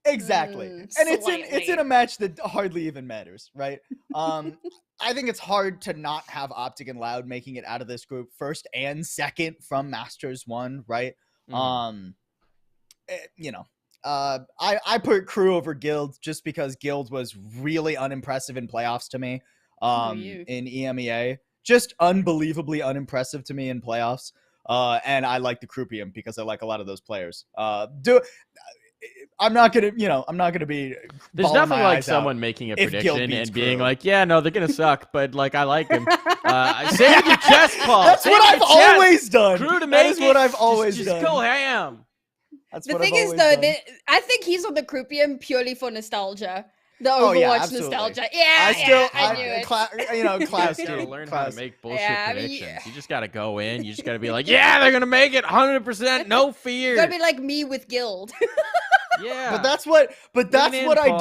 Exactly. Mm, And it's in slightly. a match that hardly even matters, right? I think it's hard to not have Optic and Loud making it out of this group first and second from Masters 1, right? Mhm. I put Crew over Guild just because Guild was really unimpressive in playoffs to me. Who are you? In EMEA. just unbelievably unimpressive to me in playoffs. And I like the Croupium because I like a lot of those players. I'm not gonna be. There's nothing like someone making a prediction and being like, "Yeah, no, they're gonna suck," but like I like them. Say with your chest, Paul. That's what I've always done. Crew to that is what I've always done. Just go ham. That's the thing is, though, I think he's on the Croupium purely for nostalgia. The Overwatch nostalgia. Yeah, I knew it. Class You gotta learn how to make bullshit Yeah, predictions. You just gotta go in. You just gotta be like, yeah, they're gonna make it 100%, no fear. You gotta be like me with Guild. Yeah. But that's what I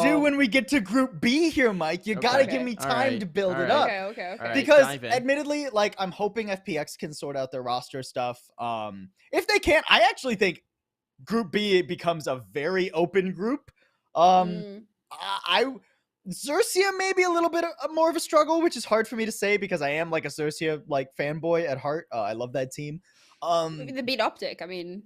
do Paul. when we get to Group B here, Mike. You gotta give me time to build it up. Okay. All right, Because dive in. admittedly, like I'm hoping FPX can sort out their roster stuff. If they can't, I actually think Group B becomes a very open group. Xerxia may be a little bit more of a struggle, which is hard for me to say because I am like a Xerxia like fanboy at heart. I love that team. The beat Optic. I mean,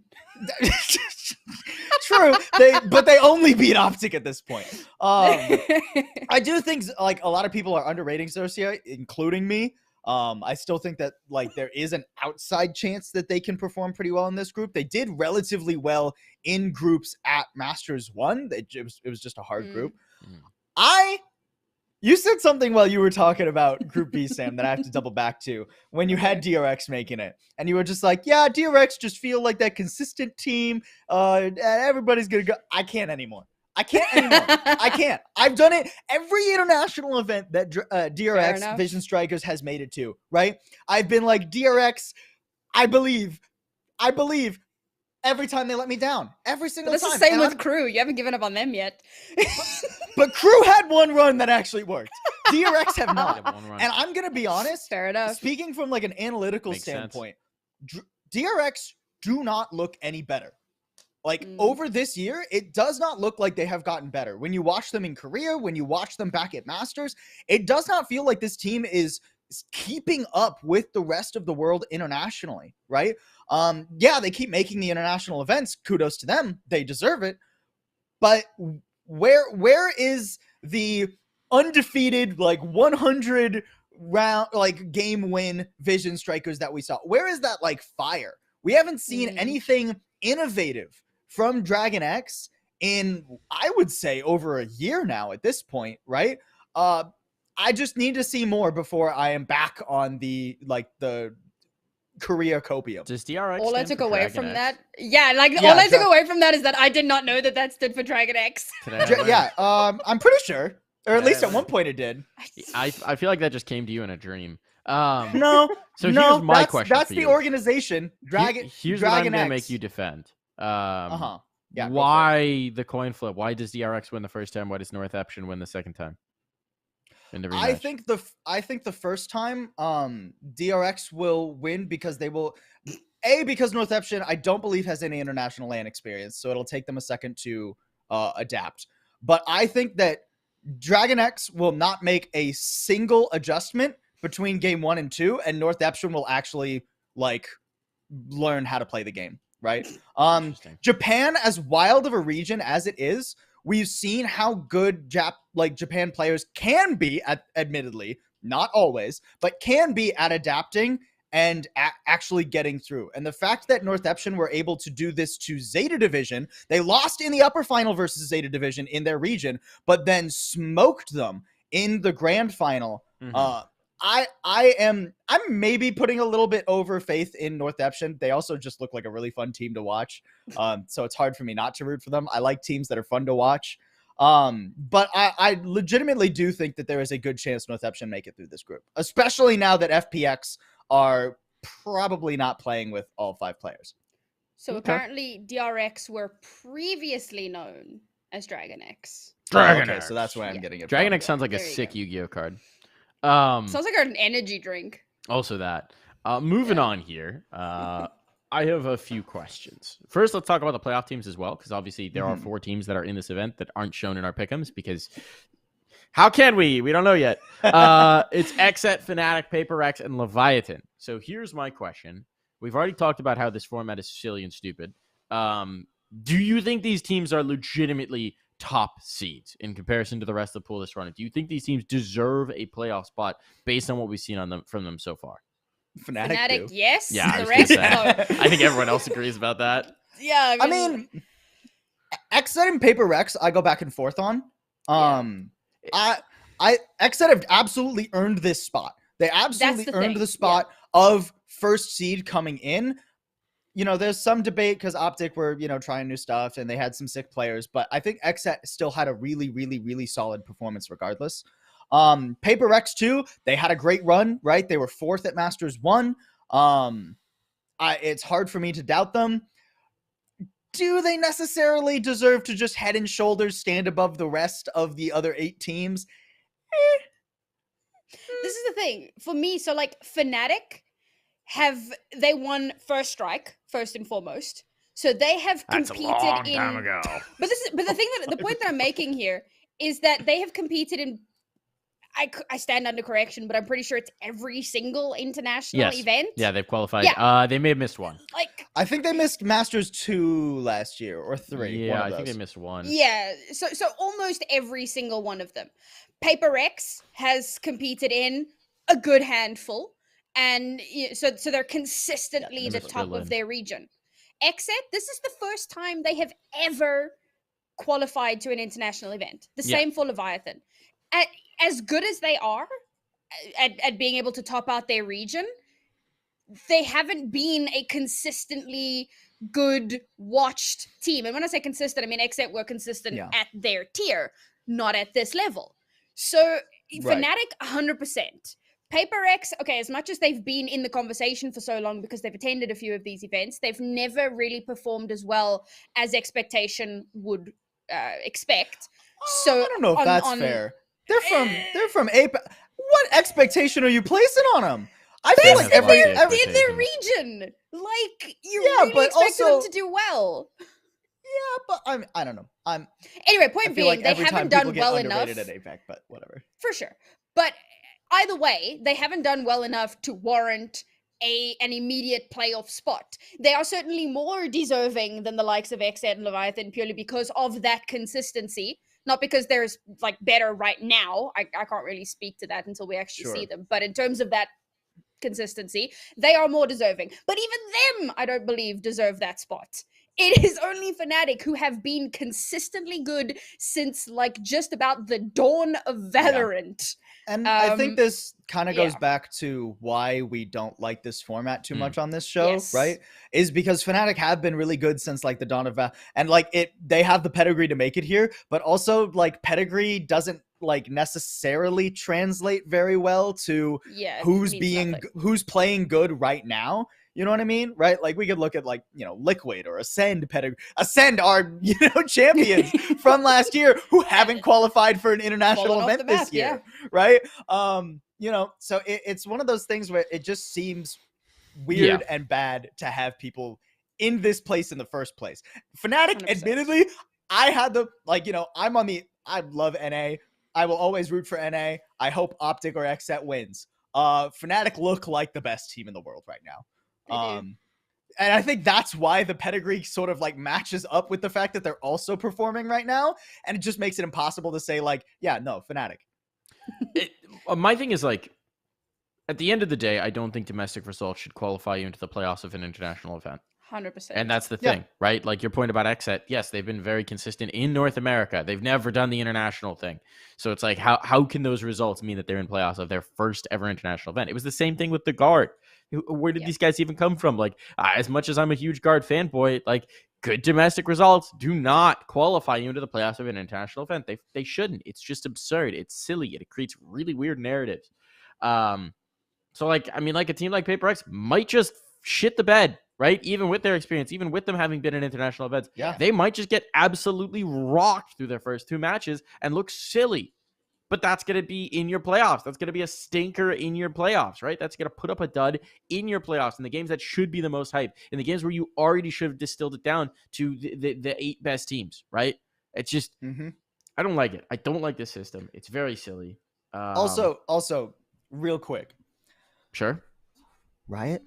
true. They only beat Optic at this point. I do think like a lot of people are underrating Xerxia, including me. I still think that like there is an outside chance that they can perform pretty well in this group. They did relatively well in groups at Masters 1. It was just a hard group. You said something while you were talking about Group B, Sam, that I have to double back to when you had DRX making it. And you were just like, yeah, DRX just feel like that consistent team. And everybody's going to go. I can't anymore. I can't. I've done it every international event that DRX Vision Strikers has made it to, right? I've been like, DRX, I believe. Every time they let me down. Every single time. That's the same with Crew. You haven't given up on them yet. But Crew had one run that actually worked. DRX have not. And I'm going to be honest. Fair enough. Speaking from like an analytical standpoint, DRX do not look any better. Like over this year, it does not look like they have gotten better. When you watch them in Korea, when you watch them back at Masters, it does not feel like this team is keeping up with the rest of the world internationally, right? Yeah, they keep making the international events. Kudos to them. They deserve it. But where is the undefeated, like 100 round, like game win Vision Strikers that we saw? Where is that like fire? We haven't seen anything innovative from Dragon X in, I would say, over a year now at this point, right? I just need to see more before I am back on the Korea copium. Does DRX all I took away Dragon from X? that, all I took away from that is that I did not know that stood for Dragon X. I'm pretty sure, or at least at one point it did. I feel like that just came to you in a dream. No. So here's my question. That's for the you. organization. Here's what I'm gonna make you defend. Yeah. Why the coin flip? Why does DRX win the first time? Why does Northeption win the second time? In the rematch? I think the first time DRX will win because they will because Northeption I don't believe has any international LAN experience, so it'll take them a second to adapt. But I think that Dragon X will not make a single adjustment between game 1 and 2, and Northeption will actually like learn how to play the game, right? Japan, as wild of a region as it is, we've seen how good Japan players can be at, admittedly, not always, but can be at adapting and actually getting through. And the fact that Northeption were able to do this to Zeta Division, they lost in the upper final versus Zeta Division in their region, but then smoked them in the grand final. I'm maybe putting a little bit over faith in Northeption. They also just look like a really fun team to watch. So it's hard for me not to root for them. I like teams that are fun to watch. But I legitimately do think that there is a good chance Northeption make it through this group, especially now that FPX are probably not playing with all 5 players. So apparently DRX were previously known as Dragon X. Okay, so that's why I'm getting it. Dragon X sounds like a sick Yu-Gi-Oh card. Sounds like an energy drink. Also that. Moving on here. I have a few questions. First, let's talk about the playoff teams as well, because obviously there are 4 teams that are in this event that aren't shown in our pick'ems, because how can we? We don't know yet. It's Xset, Fnatic, Paper X, and Leviathan. So here's my question. We've already talked about how this format is silly and stupid. Do you think these teams are legitimately top seeds in comparison to the rest of the pool this run. Do you think these teams deserve a playoff spot based on what we've seen from them so far? Fnatic, do. yes. Yeah, I the was rest, gonna say. no. I think everyone else agrees about that. Yeah, I mean, Xset and Paper Rex, I go back and forth on. Xset have absolutely earned this spot. They absolutely earned the spot of first seed coming in. You know, there's some debate because Optic were, you know, trying new stuff and they had some sick players, but I think Xset still had a really, really, really solid performance regardless. Paper Rex too, they had a great run, right? They were 4th at Masters 1. It's hard for me to doubt them. Do they necessarily deserve to just head and shoulders stand above the rest of the other 8 teams? This is the thing for me. So like Fnatic they won first strike first and foremost. So they have competed That's a long time ago. But the point that I'm making here is that they have competed in. I stand under correction, but I'm pretty sure it's every single international event. Yeah, they've qualified. Yeah. They may have missed one. Like I think they missed Masters 2 last year or 3. Yeah, I think they missed one. Yeah, so almost every single one of them. Paper Rex has competed in a good handful, and so they're consistently the top of their region. Xset, this is the first time they have ever qualified to an international event. The same for Leviathan. As good as they are at being able to top out their region, they haven't been a consistently good watched team. And when I say consistent, I mean Xset were consistent at their tier, not at this level. So Fnatic, 100%. Paper Rex, okay, as much as they've been in the conversation for so long because they've attended a few of these events, they've never really performed as well as expectation would expect. So I don't know if that's fair. They're from Ape. What expectation are you placing on them? I feel like in their region, like you really expect them to do well. Yeah, but I don't know. Anyway, point being, they haven't done well enough at APAC, but whatever. For sure, but either way, they haven't done well enough to warrant an immediate playoff spot. They are certainly more deserving than the likes of Xset and Leviathan purely because of that consistency. Not because there's like better right now. I can't really speak to that until we actually see them. But in terms of that consistency, they are more deserving. But even them, I don't believe, deserve that spot. It is only Fnatic who have been consistently good since like just about the dawn of Valorant. And I think this kind of goes back to why we don't like this format too much on this show, right? Is because Fnatic have been really good since like the dawn of Valorant. And like they have the pedigree to make it here, but also like pedigree doesn't like necessarily translate very well to who's playing good right now. You know what I mean? Right? Like we could look at like, you know, Liquid or Ascend pedigree. Ascend are, you know, champions from last year who haven't qualified for an international event this year. Right? You know, so it's one of those things where it just seems weird and bad to have people in this place in the first place. Fnatic, 100%. Admittedly, I had the, like, you know, I love NA. I will always root for NA. I hope Optic or Xset wins. Fnatic look like the best team in the world right now. And I think that's why the pedigree sort of like matches up with the fact that they're also performing right now. And it just makes it impossible to say like, yeah, no, Fnatic. My thing is like, at the end of the day, I don't think domestic results should qualify you into the playoffs of an international event. 100%. And that's the thing, right? Like your point about Xset, yes, they've been very consistent in North America. They've never done the international thing. So it's like, how can those results mean that they're in playoffs of their first ever international event? It was the same thing with the Guard. Where did these guys even come from? Like, as much as I'm a huge Guard fanboy, like good domestic results do not qualify you into the playoffs of an international event. They shouldn't. It's just absurd. It's silly. It creates really weird narratives. So like, I mean, like a team like Paper X might just shit the bed, right? Even with their experience, even with them having been in international events, they might just get absolutely rocked through their first 2 matches and look silly. But that's going to be in your playoffs. That's going to be a stinker in your playoffs, right? That's going to put up a dud in your playoffs in the games that should be the most hype, in the games where you already should have distilled it down to the 8 best teams, right? It's just, I don't like it. I don't like this system. It's very silly. Also, real quick. Sure. Riot,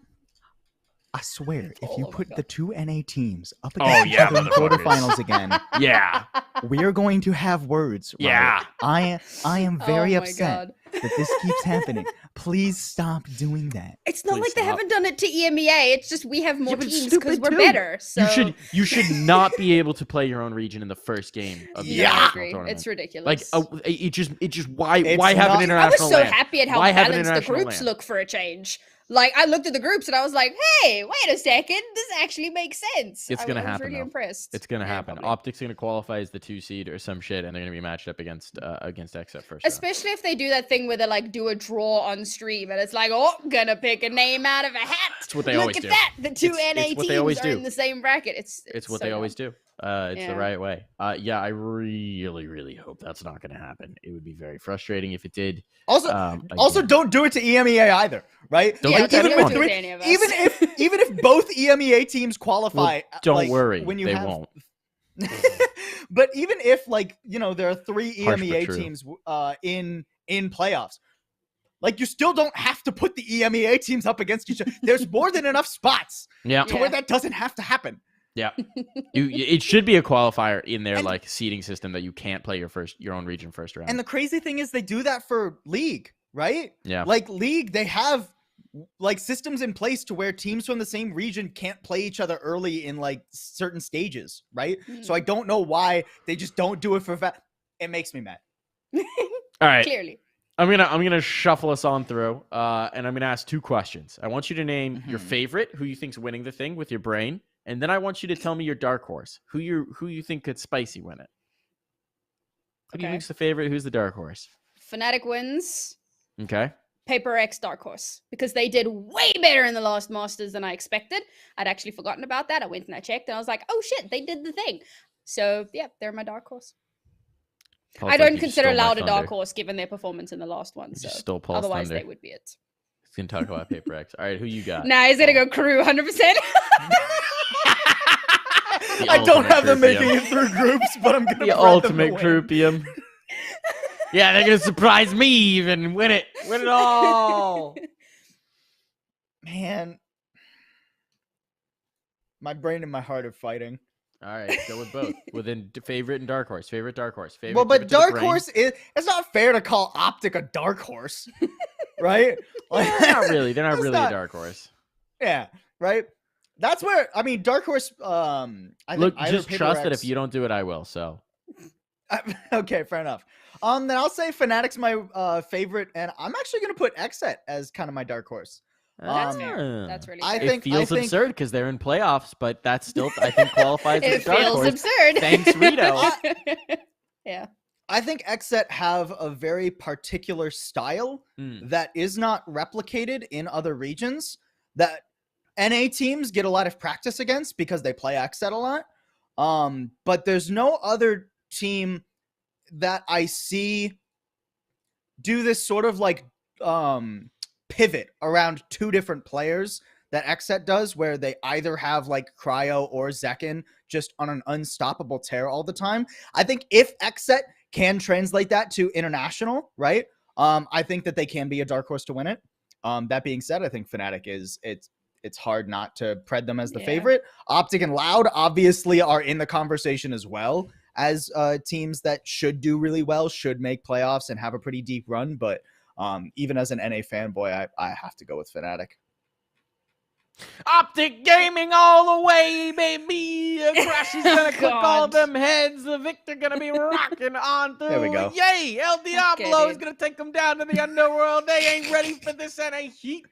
I swear, if you All put over the two NA teams up Oh, against each yeah, other in motherfuckers. quarterfinals again, Yeah. we are going to have words. Right? Yeah. I am very Oh my upset God. that this keeps happening. Please stop doing that. It's not Please like they stop. haven't done it to EMEA. It's just we have more but teams stupid because we're too. better. So You should not be able to play your own region in the first game of the yeah, I international agree. tournament. It's ridiculous. Like it just why It's have not- an I I was international so land? happy at how Why have an balanced the international groups land? look for a change. Like I looked at the groups and I was like, "Hey, wait a second, this actually makes sense." It's gonna I was happen, really though. impressed. It's gonna Yeah, happen. probably. Optic's gonna qualify as the 2 seed or some shit, and they're gonna be matched up against XF first. round. Especially if they do that thing where they like do a draw on stream and it's like, oh, gonna pick a name out of a hat. It's what they Look always at do. that. The two It's NA what they teams always are do. in the same bracket. It's It's what so they always dumb. do. It's Yeah. the right way. Yeah, I really hope that's not gonna happen. It would be very frustrating if it did. Also, Again. don't do it to EMEA either, right? Don't Yeah, do it to even anyone. with don't do it three, to any of us. even if both EMEA teams qualify, Well, don't like, worry, when you they have, won't. But even if there are three Harsh but EMEA true. teams in playoffs, like you still don't have to put the EMEA teams up against each other. There's more than enough spots Yeah. to where that doesn't have to happen. Yeah, it should be a qualifier in their And- like seeding system that you can't play your own region first round. And the crazy thing is they do that for League, right? Yeah. Like League, they have like systems in place to where teams from the same region can't play each other early in like certain stages, right? So I don't know why they just don't do it for it makes me mad. All right, Clearly. I'm gonna shuffle us on through, and I'm gonna ask 2 questions. I want you to name your favorite, who you think's winning the thing with your brain, and then I want you to tell me your dark horse, who you think could spicy win it. Who do you Okay. think's the favorite? Who's the dark horse? Fnatic wins. Okay. Paper X Dark Horse because they did way better in the last Masters than I expected. I'd actually forgotten about that. I went and I checked and I was like, oh shit, they did the thing. So yeah, they're my dark horse. Paul, I it's like don't you consider stole my Loud a dark thunder. horse given their performance in the last one. You So just stole Paul's otherwise thunder. they would be it. He's gonna talk about Paper X. All right, who you got? Nah, he's gonna go crew 100%. I don't ultimate have them croupier. making it through groups, but I'm gonna The bet them to ultimate win. croupium. Yeah, they're gonna surprise me even. Win it all. Man, my brain and my heart are fighting. All right, go with both. Within favorite and dark horse. Favorite dark horse. Favorite. Well, give but it to the dark brain. horse it's not fair to call Optic a dark horse, right? Like, They're not really. They're not that's really not- a dark horse. Yeah, right. That's where I mean, dark horse. I think Look, either just Paper trust that X- if you don't do it, I will. So okay, fair enough. Then I'll say Fnatic's my favorite, and I'm actually gonna put Xset as kind of my dark horse. That's Um, fair. That's really I fair. think- it feels absurd because they're in playoffs, but that's still I think qualifies as It a dark feels horse. absurd. Thanks, Rito. Yeah. I think Xset have a very particular style Mm. that is not replicated in other regions that NA teams get a lot of practice against because they play Xset a lot. But there's no other team that I see do this sort of like pivot around 2 different players that Xset does, where they either have like Cryo or Zekin just on an unstoppable tear all the time. I think if Xset can translate that to international, right? I think that they can be a dark horse to win it. That being said, I think Fnatic it's hard not to pred them as the Yeah. favorite. Optic and Loud obviously are in the conversation as well as teams that should do really well, should make playoffs and have a pretty deep run. But even as an NA fanboy, I have to go with Fnatic. Optic Gaming all the way, baby. Crash is gonna cook all God. them heads. The Victor gonna be rocking on through. There we go. Yay! El Diablo is dude. gonna take them down to the underworld. They ain't ready for this NA heat.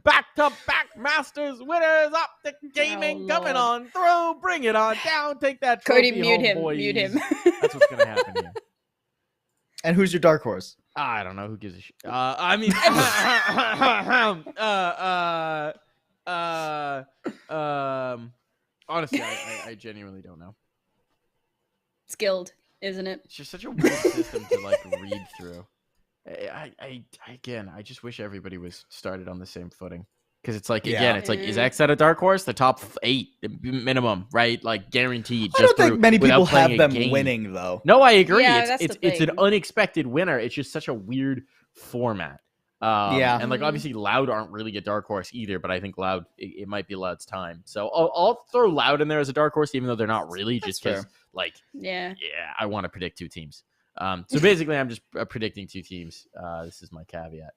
Back-to-back Masters winners. Optic Gaming coming Lord. on through. Bring it on down. Take that Cody, trophy mute home, him. boys. Mute him. That's what's gonna happen here. And who's your dark horse? I don't know. Who gives a shit? I mean, honestly, I genuinely don't know. It's guild, isn't it? It's just such a weird system to like read through. Again, I just wish everybody was started on the same footing. Because it's like, again, Yeah. it's like, is X at a dark horce? The top 8 minimum, right? Like guaranteed. I just don't think through- many people without playing have a them game. winning though. No, I agree. Yeah, it's that's it's the it's an thing. unexpected winner. It's just such a weird format. Yeah. And like obviously Loud aren't really a dark horse either, but I think Loud it might be Loud's time. So I'll throw Loud in there as a dark horse, even though they're not really, just because like Yeah. I want to predict 2 teams. So basically I'm just predicting 2 teams. This is my caveat.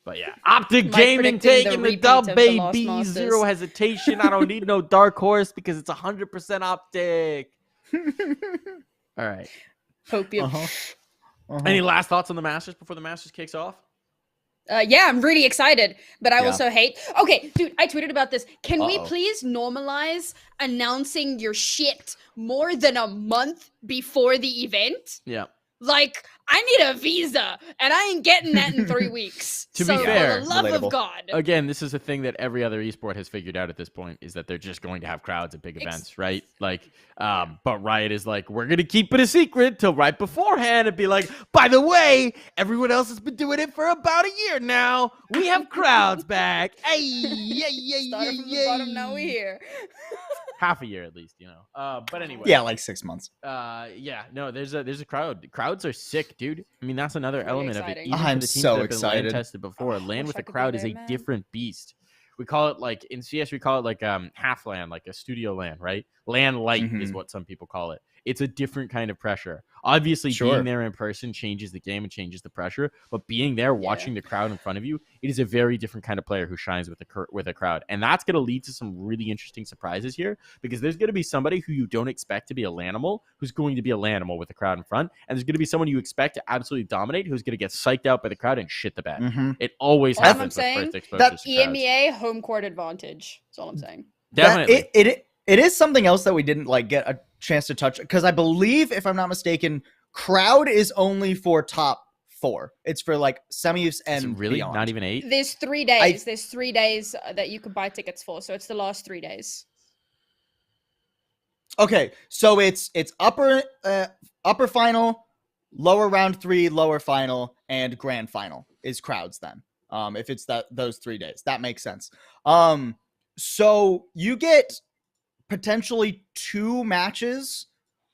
But yeah, Optic Mike Gaming predicting taking the the dub, repeat of the last baby. Masters. Zero hesitation. I don't need no dark horse because it's 100% Optic. All right. Hope you. Any last thoughts on the Masters before the Masters kicks off? Yeah, I'm really excited, but I Yeah. also hate. Okay, dude, I tweeted about this. Can we Uh-oh. please normalize announcing your shit more than a month before the event? Yeah. Like, I need a visa, and I ain't getting that in 3 weeks. To be So, fair, for the love relatable. of God. Again, this is a thing that every other esport has figured out at this point, is that they're just going to have crowds at big events, right? Like, but Riot is like, we're going to keep it a secret till right beforehand and be like, by the way, everyone else has been doing it for about a year now. We have crowds back. Hey, yeah. Started from the bottom, now we're here. Half a year at least, you know. But anyway. Yeah, like 6 months. Yeah, no, there's a crowd. Crowds are sick, dude. I mean, that's another Really element exciting. of it. Even I'm for the teams so that have been LAN excited. tested before, LAN wish with I a could be crowd is there, a man. different beast. We call it like in CS, we call it like half LAN, like a studio LAN, right? LAN light is Mhm. what some people call it. It's a different kind of pressure. Obviously, Sure. being there in person changes the game and changes the pressure, but being there, watching the crowd in front of you, it is a very different kind of player who shines with a crowd, and that's going to lead to some really interesting surprises here, because there's going to be somebody who you don't expect to be a Lanimal who's going to be a Lanimal with the crowd in front, and there's going to be someone you expect to absolutely dominate who's going to get psyched out by the crowd and shit the bed. Mhm. It always All I'm happens with saying, first exposures to crowds. EMEA home court advantage. That's all I'm saying. Definitely. It is something else that we didn't like get a chance to touch, because I believe, if I'm not mistaken, crowd is only for top 4. It's for like semis Is it and really beyond. not even 8? There's 3 days. There's 3 days that you could buy tickets for. So it's the last 3 days. Okay, so it's upper final, lower round 3, lower final, and grand final is crowds then. If it's those 3 days, that makes sense. So you get potentially 2 matches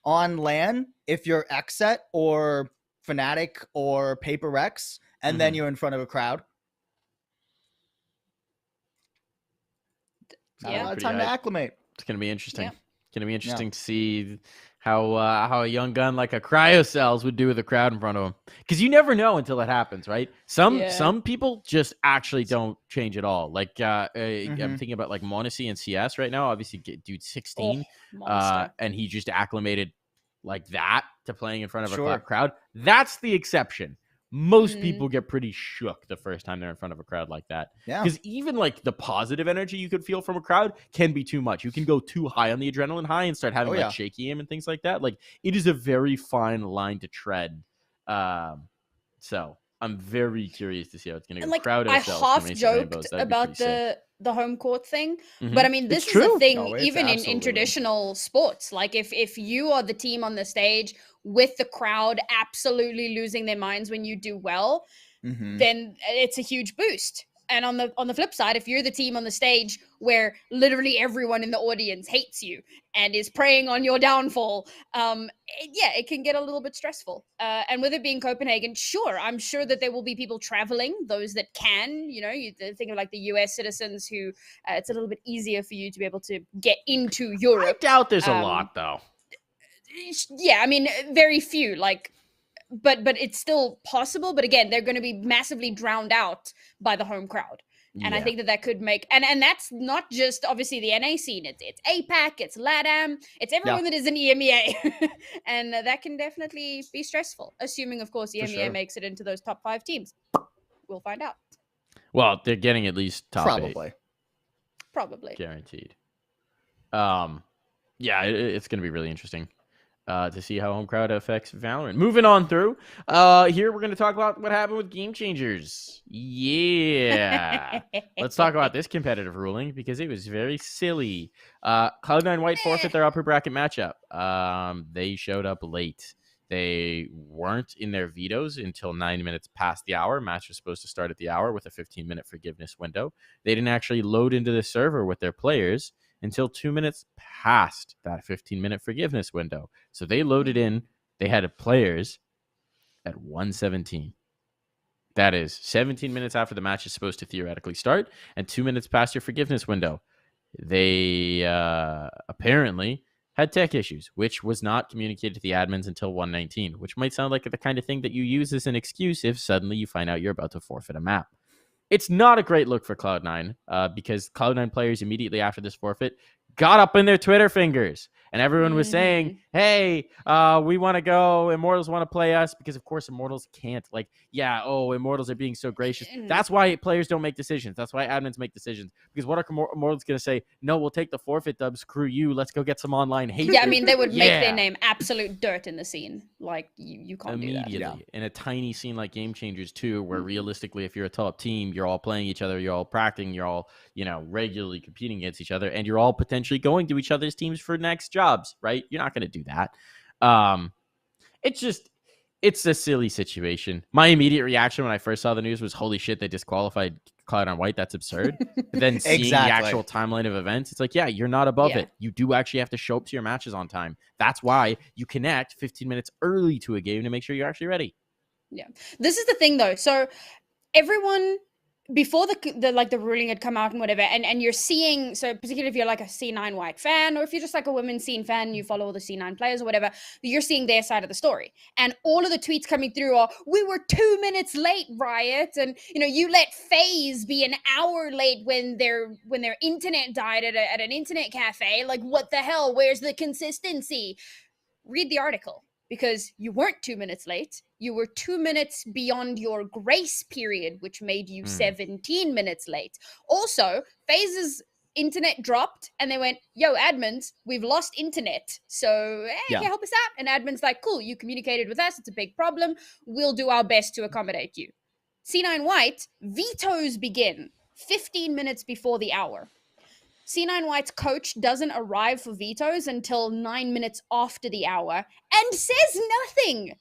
on LAN if you're XSET or Fnatic or Paper X, and then you're in front of a crowd. Not Yeah. a lot of Pretty time to hype. acclimate. It's gonna be interesting. Yeah. It's gonna be interesting to see how a young gun like a Cryocells would do with a crowd in front of him, because you never know until it happens, right? Some people just actually don't change at all. Like I'm thinking about like Monacy and CS right now. Obviously, dude, 16, Monster. and he just acclimated like that to playing in front of Sure. a crowd. That's the exception. Most Mhm. people get pretty shook the first time they're in front of a crowd like that. Yeah. Because even like the positive energy you could feel from a crowd can be too much. You can go too high on the adrenaline high and start having Oh, like yeah. shaky aim and things like that. Like, it is a very fine line to tread. So I'm very curious to see how it's going to And go. like, Crowd I ourselves half from Ace of joked Rainbows, that'd be about pretty sick. the home court thing, Mhm. but I mean, this It's is true. the thing. No, it's Even in absolutely. traditional sports, like if you are the team on the stage with the crowd absolutely losing their minds when you do well, Mhm. then it's a huge boost. And on the flip side, if you're the team on the stage where literally everyone in the audience hates you and is preying on your downfall, it can get a little bit stressful. And with it being Copenhagen, sure, I'm sure that there will be people traveling, those that can, you think of like the US citizens who it's a little bit easier for you to be able to get into I Europe. doubt there's a um, lot, though. Yeah, I mean, very few, like, but it's still possible. But again, they're going to be massively drowned out by the home crowd. And I Yeah. think that could make, and that's not just obviously the NA scene. It's APAC, it's LATAM, it's everyone that is in EMEA. And that can definitely be stressful, assuming, of course, EMEA sure. makes it into those top 5 teams. We'll find out. Well, they're getting at least top 8. Probably. Probably. Guaranteed. Yeah, it's going to be really interesting to see how home crowd affects Valorant. Moving on through, here we're going to talk about what happened with Game Changers. Yeah. Let's talk about this competitive ruling, because it was very silly. Cloud9 White forfeit their upper bracket matchup. They showed up late. They weren't in their vetoes until 9 minutes past the hour. Match was supposed to start at the hour with a 15-minute forgiveness window. They didn't actually load into the server with their players until 2 minutes past that 15-minute forgiveness window. So they loaded in. They had players at 1:17. That is 17 minutes after the match is supposed to theoretically start and 2 minutes past your forgiveness window. They apparently had tech issues, which was not communicated to the admins until 119, which might sound like the kind of thing that you use as an excuse if suddenly you find out you're about to forfeit a map. It's not a great look for Cloud9 because Cloud9 players immediately after this forfeit got up in their Twitter fingers. And everyone was saying, hey, we want to go. Immortals want to play us because, of course, Immortals can't. Like, yeah, Immortals are being so gracious. That's why players don't make decisions. That's why admins make decisions. Because what are Immortals going to say? No, we'll take the forfeit dub. Screw you. Let's go get some online hate. Yeah, I mean, they would make their name absolute dirt in the scene. Like, you can't do that. Immediately. In a tiny scene like Game Changers, too, where realistically, if you're a top team, you're all playing each other, you're all practicing, you're all, regularly competing against each other, and you're all potentially going to each other's teams for next jobs, right? You're not going to do that. It's a silly situation. My immediate reaction when I first saw the news was, holy shit, they disqualified Cloud9 White. That's absurd. But then seeing the actual timeline of events, it's like, yeah, you're not above it. You do actually have to show up to your matches on time. That's why you connect 15 minutes early to a game to make sure you're actually ready. Yeah. This is the thing, though. So everyone, before the ruling had come out and whatever, and you're seeing, so particularly if you're like a C9 White fan, or if you're just like a women's scene fan, you follow all the C9 players or whatever, you're seeing their side of the story. And all of the tweets coming through are, we were 2 minutes late, Riot. And, you let FaZe be an hour late when their internet died at an internet cafe. Like, what the hell? Where's the consistency? Read the article. Because you weren't 2 minutes late. You were 2 minutes beyond your grace period, which made you 17 minutes late. Also, FaZe's internet dropped and they went, yo, admins, we've lost internet. So, can you help us out? And admin's like, cool, you communicated with us. It's a big problem. We'll do our best to accommodate you. C9 White, vetoes begin 15 minutes before the hour. C9 White's coach doesn't arrive for vetoes until 9 minutes after the hour and says nothing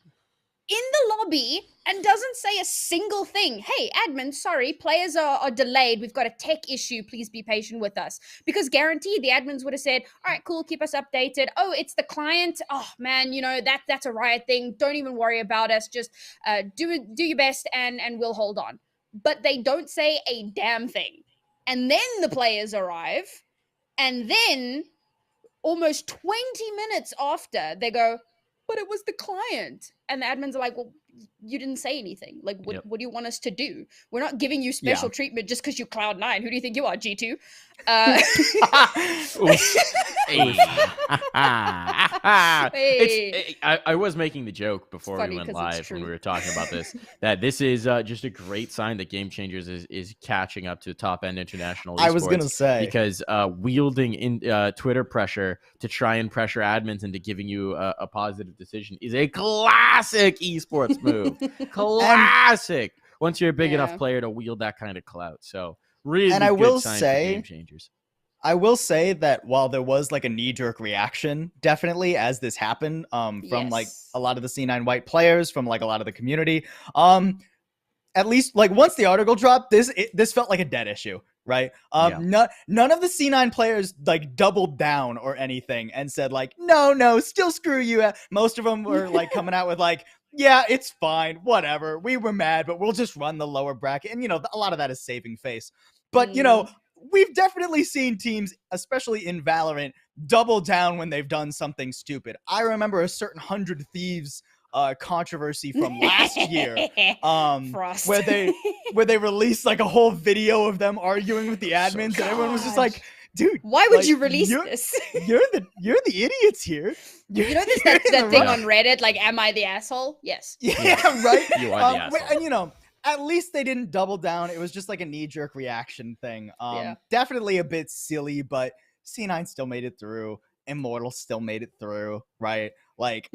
in the lobby and doesn't say a single thing. Hey, admin, sorry, players are delayed. We've got a tech issue. Please be patient with us. Because guaranteed the admins would have said, all right, cool, keep us updated. Oh, it's the client. Oh, man, that's a Riot thing. Don't even worry about us. Just do your best and we'll hold on. But they don't say a damn thing. And then the players arrive, and then almost 20 minutes after, they go, but it was the client. And the admins are like, well, you didn't say anything. Like, what do you want us to do? We're not giving you special treatment just because you Cloud9. Who do you think you are, G2? I was making the joke before we went live when we were talking about this, that this is just a great sign that Game Changers is catching up to top-end international esports. I was going to say. Because wielding in Twitter pressure to try and pressure admins into giving you a positive decision is a classic esports move. Classic. Once you're a big enough player to wield that kind of clout. So really good sign for Game Changers. I will say that while there was like a knee-jerk reaction, definitely as this happened, from like a lot of the C9 White players, from like a lot of the community, at least like once the article dropped, this felt like a dead issue, right? None of the C9 players like doubled down or anything and said like, no, still screw you. Most of them were like coming out with like, yeah, it's fine, whatever. We were mad, but we'll just run the lower bracket. And, a lot of that is saving face. But, we've definitely seen teams, especially in Valorant, double down when they've done something stupid. I remember a certain 100 Thieves controversy from last year, where they released like a whole video of them arguing with the admins, and everyone was just like, dude, why would you release this? You're the idiots here. There's that thing on Reddit, like, am I the asshole? Yes. Yeah, right. You are the asshole. And at least they didn't double down. It was just like a knee-jerk reaction thing. Definitely a bit silly, but C9 still made it through. Immortal still made it through, right? Like,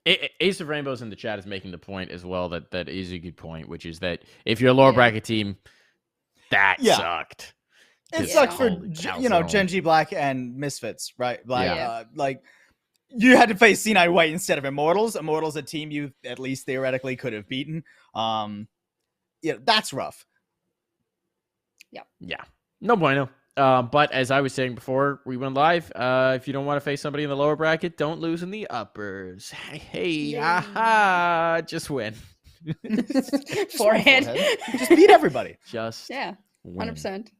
Ace of Rainbows in the chat is making the point as well that is a good point, which is that if you're a lower bracket team, that sucked. It sucked for Gen G Black and Misfits, right? Like you had to face C9 White instead of Immortals. Immortals, a team you at least theoretically could have beaten. That's rough. Yeah. No bueno. But as I was saying before we went live, if you don't want to face somebody in the lower bracket, don't lose in the uppers. Hey, just win. Forehand. Just beat everybody. Just Yeah, win. 100%.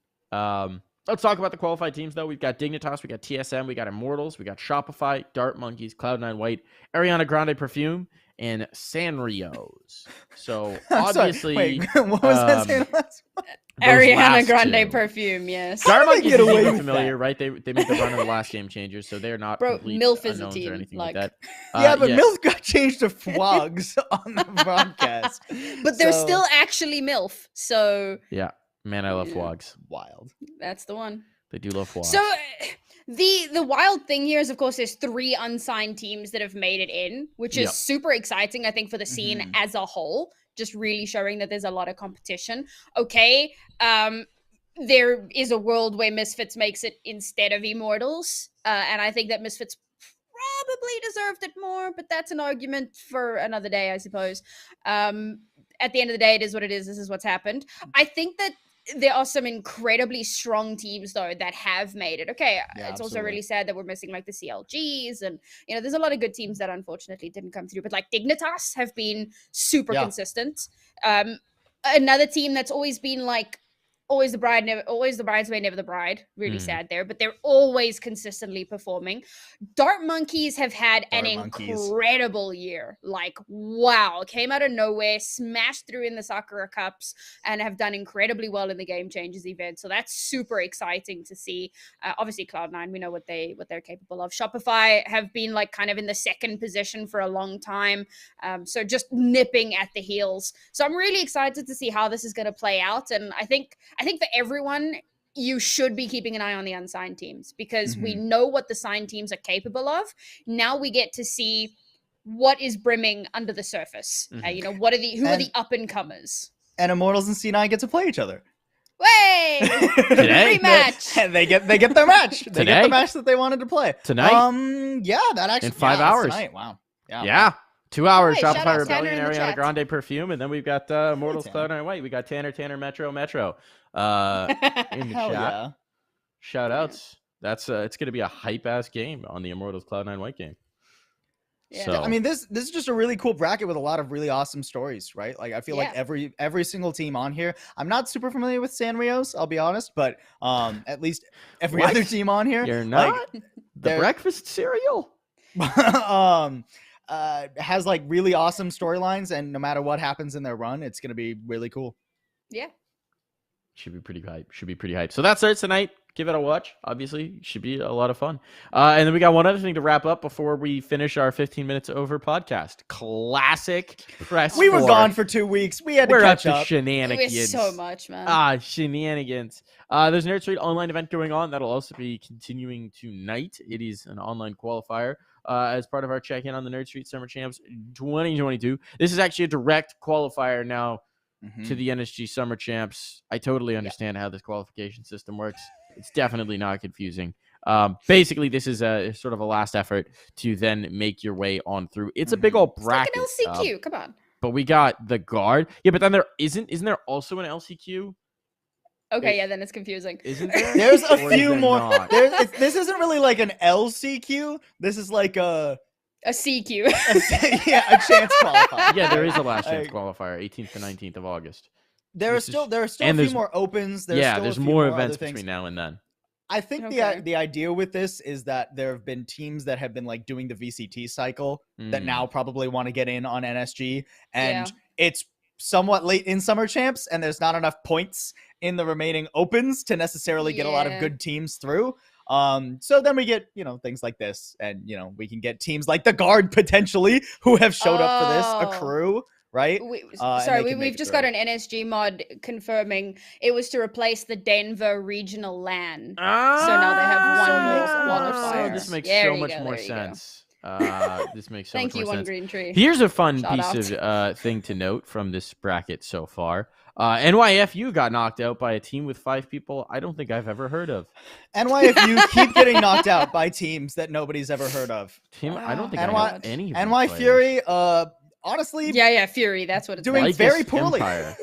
Let's talk about the qualified teams, though. We've got Dignitas, we got TSM, we got Immortals, we got Shopify, Dart Monkeys, Cloud9 White, Ariana Grande Perfume, and Sanrios. So obviously, Wait, what was that saying last one? Ariana last Grande two. Perfume, yes. Dart How did they Monkeys get is away even with familiar, that? right? They made the run in the last Game Changer, so they're not Bro, complete MILF is a unknowns team, or anything like- like that. Yeah, but MILF got changed to Fwogs on the broadcast. But they're So- still actually MILF, so Yeah, man, I love Yeah. Fwogs. wild. that's the one. They do love Fwogs. So the wild thing here is, of course, there's 3 unsigned teams that have made it in, which is Yep. super exciting, I think, for the scene Mhm. as a whole. Just really showing that there's a lot of competition. Okay, there is a world where Misfits makes it instead of Immortals, and I think that Misfits probably deserved it more, but that's an argument for another day, I suppose. At the end of the day, it is what it is. This is what's happened. I think that there are some incredibly strong teams, though, that have made it. Okay, Yeah, it's also absolutely. really sad that we're missing like the CLGs, and there's a lot of good teams that unfortunately didn't come through. But like Dignitas have been super Yeah. consistent. Another team that's always been like always the bridesmaid, never the bride. Really Mm. sad there, but they're always consistently performing. Dart Monkeys have had an Dart Monkeys. incredible year. Like, wow, came out of nowhere, smashed through in the Sakura Cups, and have done incredibly well in the Game Changers event. So that's super exciting to see. Obviously, Cloud9, we know what they're capable of. Shopify have been like kind of in the second position for a long time, so just nipping at the heels. So I'm really excited to see how this is going to play out, and I think for everyone, you should be keeping an eye on the unsigned teams, because we know what the signed teams are capable of. Now we get to see what is brimming under the surface. Who are the up and comers? And Immortals and C9 get to play each other. Way Today? rematch. They get their match. They get Today? the match that they wanted to play Tonight? Yeah, that actually In 5 yeah, it's hours. Tonight. Wow. Yeah. 2 hours, Hey, shout Shopify out Rebellion, Tanner in the Ariana chat. Grande Perfume, and then we've got Immortals, Tanner. Cloud9 White. We got Tanner, Metro, in the Hell chat. yeah. Shout outs. That's it's gonna be a hype ass game on the Immortals Cloud9 White game. Yeah. So I mean, this is just a really cool bracket with a lot of really awesome stories, right? Like, I feel like Yeah. every single team on here. I'm not super familiar with Sanrios, I'll be honest, but at least every What? other team on here. you're like, not the they're- breakfast cereal. Has like really awesome storylines, and no matter what happens in their run, it's gonna be really cool. Yeah. Should be pretty hype. So that starts tonight. Give it a watch. Obviously, should be a lot of fun. And then we got one other thing to wrap up before we finish our 15 minutes over podcast. Classic press. We were for- gone for 2 weeks. We had to We're up catch to up. It shenanigans. was so much, man. Shenanigans. There's an Nerd Street online event going on that'll also be continuing tonight. It is an online qualifier as part of our check-in on the Nerd Street Summer Champs 2022. This is actually a direct qualifier now to the NSG Summer Champs. I totally understand how this qualification system works. It's definitely not confusing. Basically, this is a sort of a last effort to then make your way on through. It's a big old It's like bracket. an LCQ. Come on. But we got the guard. Yeah, but then there isn't there also an LCQ? Okay, yeah, then it's confusing. Isn't there? There's a Or is few there more. not? This isn't really like an LCQ. This is like a CQ. a chance qualifier. Yeah, there is a last chance Like, qualifier, 18th to 19th of August. There are This is- still a and few there's- more opens. There's Yeah, still a there's few more other events things. between now and then. I think Okay. the idea with this is that there have been teams that have been like doing the VCT cycle that Mm. now probably want to get in on NSG, and Yeah. it's somewhat late in Summer Champs, and there's not enough points in the remaining opens to necessarily get a lot of Yeah. good teams through. So then we get things like this, and we can get teams like the Guard potentially who have showed up for this, a Oh. crew, right? We, and sorry, they can make we've it just through. got an NSG mod confirming it was to replace the Denver regional LAN. So now they have one more qualifier. This makes There so you much go, more there you go. sense. This makes so Thank much you, more One sense. Green Tree. Here's a fun Shout piece out. of thing to note from this bracket so far. NYFU got knocked out by a team with 5 people I don't think I've ever heard of. NYFU keep getting knocked out by teams that nobody's ever heard of. Team, I don't think NY I know any of these NY players. Fury, honestly, Yeah, Fury. That's what it's Doing called. very Lycus poorly. Empire.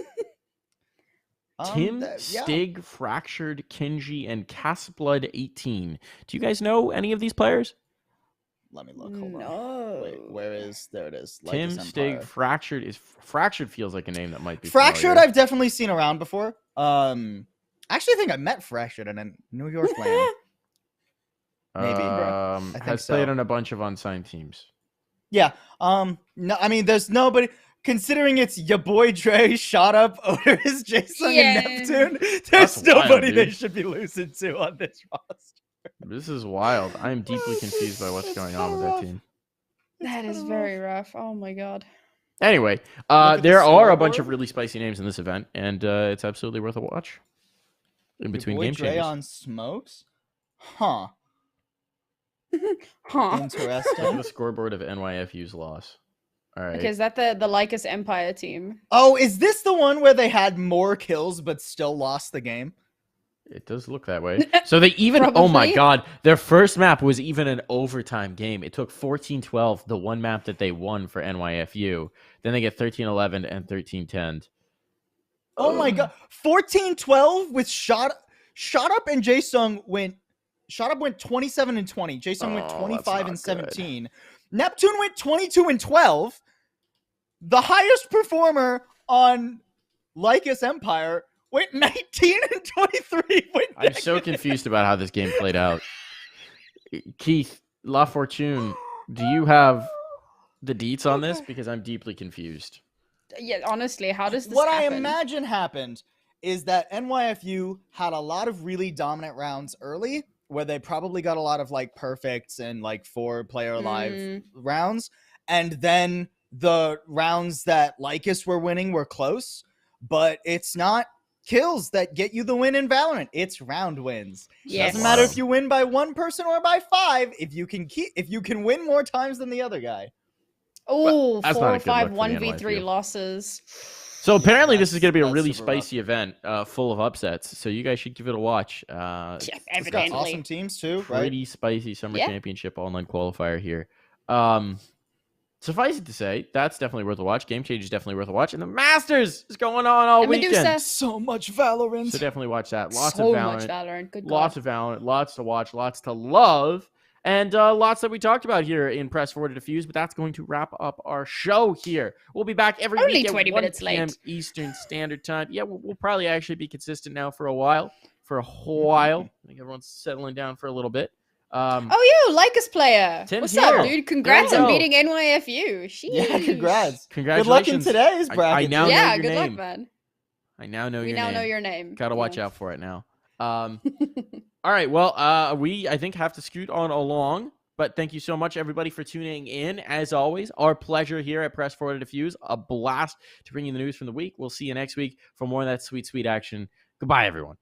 Tim, yeah. Stig, Fractured, Kinji, and Castblood 18. Do you guys know any of these players? Let me look. Hold on. No. Wait, where is? There it is. Tim Lycus Stig Empire. Fractured feels like a name that might be Fractured, familiar. I've definitely seen around before. Actually, I think I met Fractured in a New York land. Maybe. I think Has so. played on a bunch of unsigned teams. Yeah. No, I mean, there's nobody. Considering it's your boy Dre, Shot Up, Otis, Jason, Yeah. and Neptune, there's That's wild, nobody they dude. should be losing to on this roster. This is wild. I am deeply confused by what's It's going kinda on with that rough. team. That is very rough. Oh my god. Anyway, at the there are a bunch of scoreboard. really spicy names in this event, and it's absolutely worth a watch. In between Your boy game Dre changers. on smokes? Huh. Huh. Look at Interesting. the scoreboard of NYFU's loss. All right. Okay, is that the Lycus Empire team? Oh, is this the one where they had more kills but still lost the game? It does look that way. So they even, oh my Probably. God, their first map was even an overtime game. It took 14-12, the one map that they won for NYFU. Then they get 13-11 and 13-10. Oh my god. 14-12 with Shot Up and Jason went. Shot Up went 27 and 20. Jason went Oh, 25 that's and not 17. Neptune went 22 and 12. The highest performer on Lycus Empire went 19 and 23. I'm so confused about how this game played out. Keith, La Fortune, do you have the deets on this? Because I'm deeply confused. Yeah, honestly, how does this What I happen? imagine happened is that NYFU had a lot of really dominant rounds early, where they probably got a lot of like perfects and like 4-player alive rounds, and then the rounds that Lycus were winning were close, but it's not kills that get you the win in Valorant. It's round wins. Yes. Doesn't matter Wow. if you win by 1 person or by 5, if you can win more times than the other guy. Oh, That's 4 not a or good 5 look for the 1v3 NYFU. losses. So apparently this is that's- going to be a that's really super rough. spicy event full of upsets. So you guys should give it a watch. Yeah, It's got evidently. awesome teams too, right? Pretty spicy summer Yeah. championship online qualifier here. Suffice it to say, that's definitely worth a watch. Game Changer is definitely worth a watch. And the Masters is going on all And Medusa. weekend. So much Valorant. So definitely watch that. Lots so of Valorant. much Valorant. Good Lots God. of Valorant. Lots to watch. Lots to love. And lots that we talked about here in Press Forward to Defuse. But that's going to wrap up our show here. We'll be back every Only week at 20 1 minutes p.m. late. Eastern Standard Time. Yeah, we'll probably actually be consistent now for a while. I think everyone's settling down for a little bit. Oh, yo, Lycus player. Tim's What's up, here. dude? Congrats There we on go. beating NYFU. Sheesh. Yeah, congrats. Good Congratulations. luck in today's I bracket. now know Yeah, your good luck, name. man. I now know We your now name. know your name. Gotta watch Yeah. out for it now. All right. Well, we, I think, have to scoot on along. But thank you so much, everybody, for tuning in. As always, our pleasure here at Press Forward to Defuse. A blast to bring you the news from the week. We'll see you next week for more of that sweet, sweet action. Goodbye, everyone.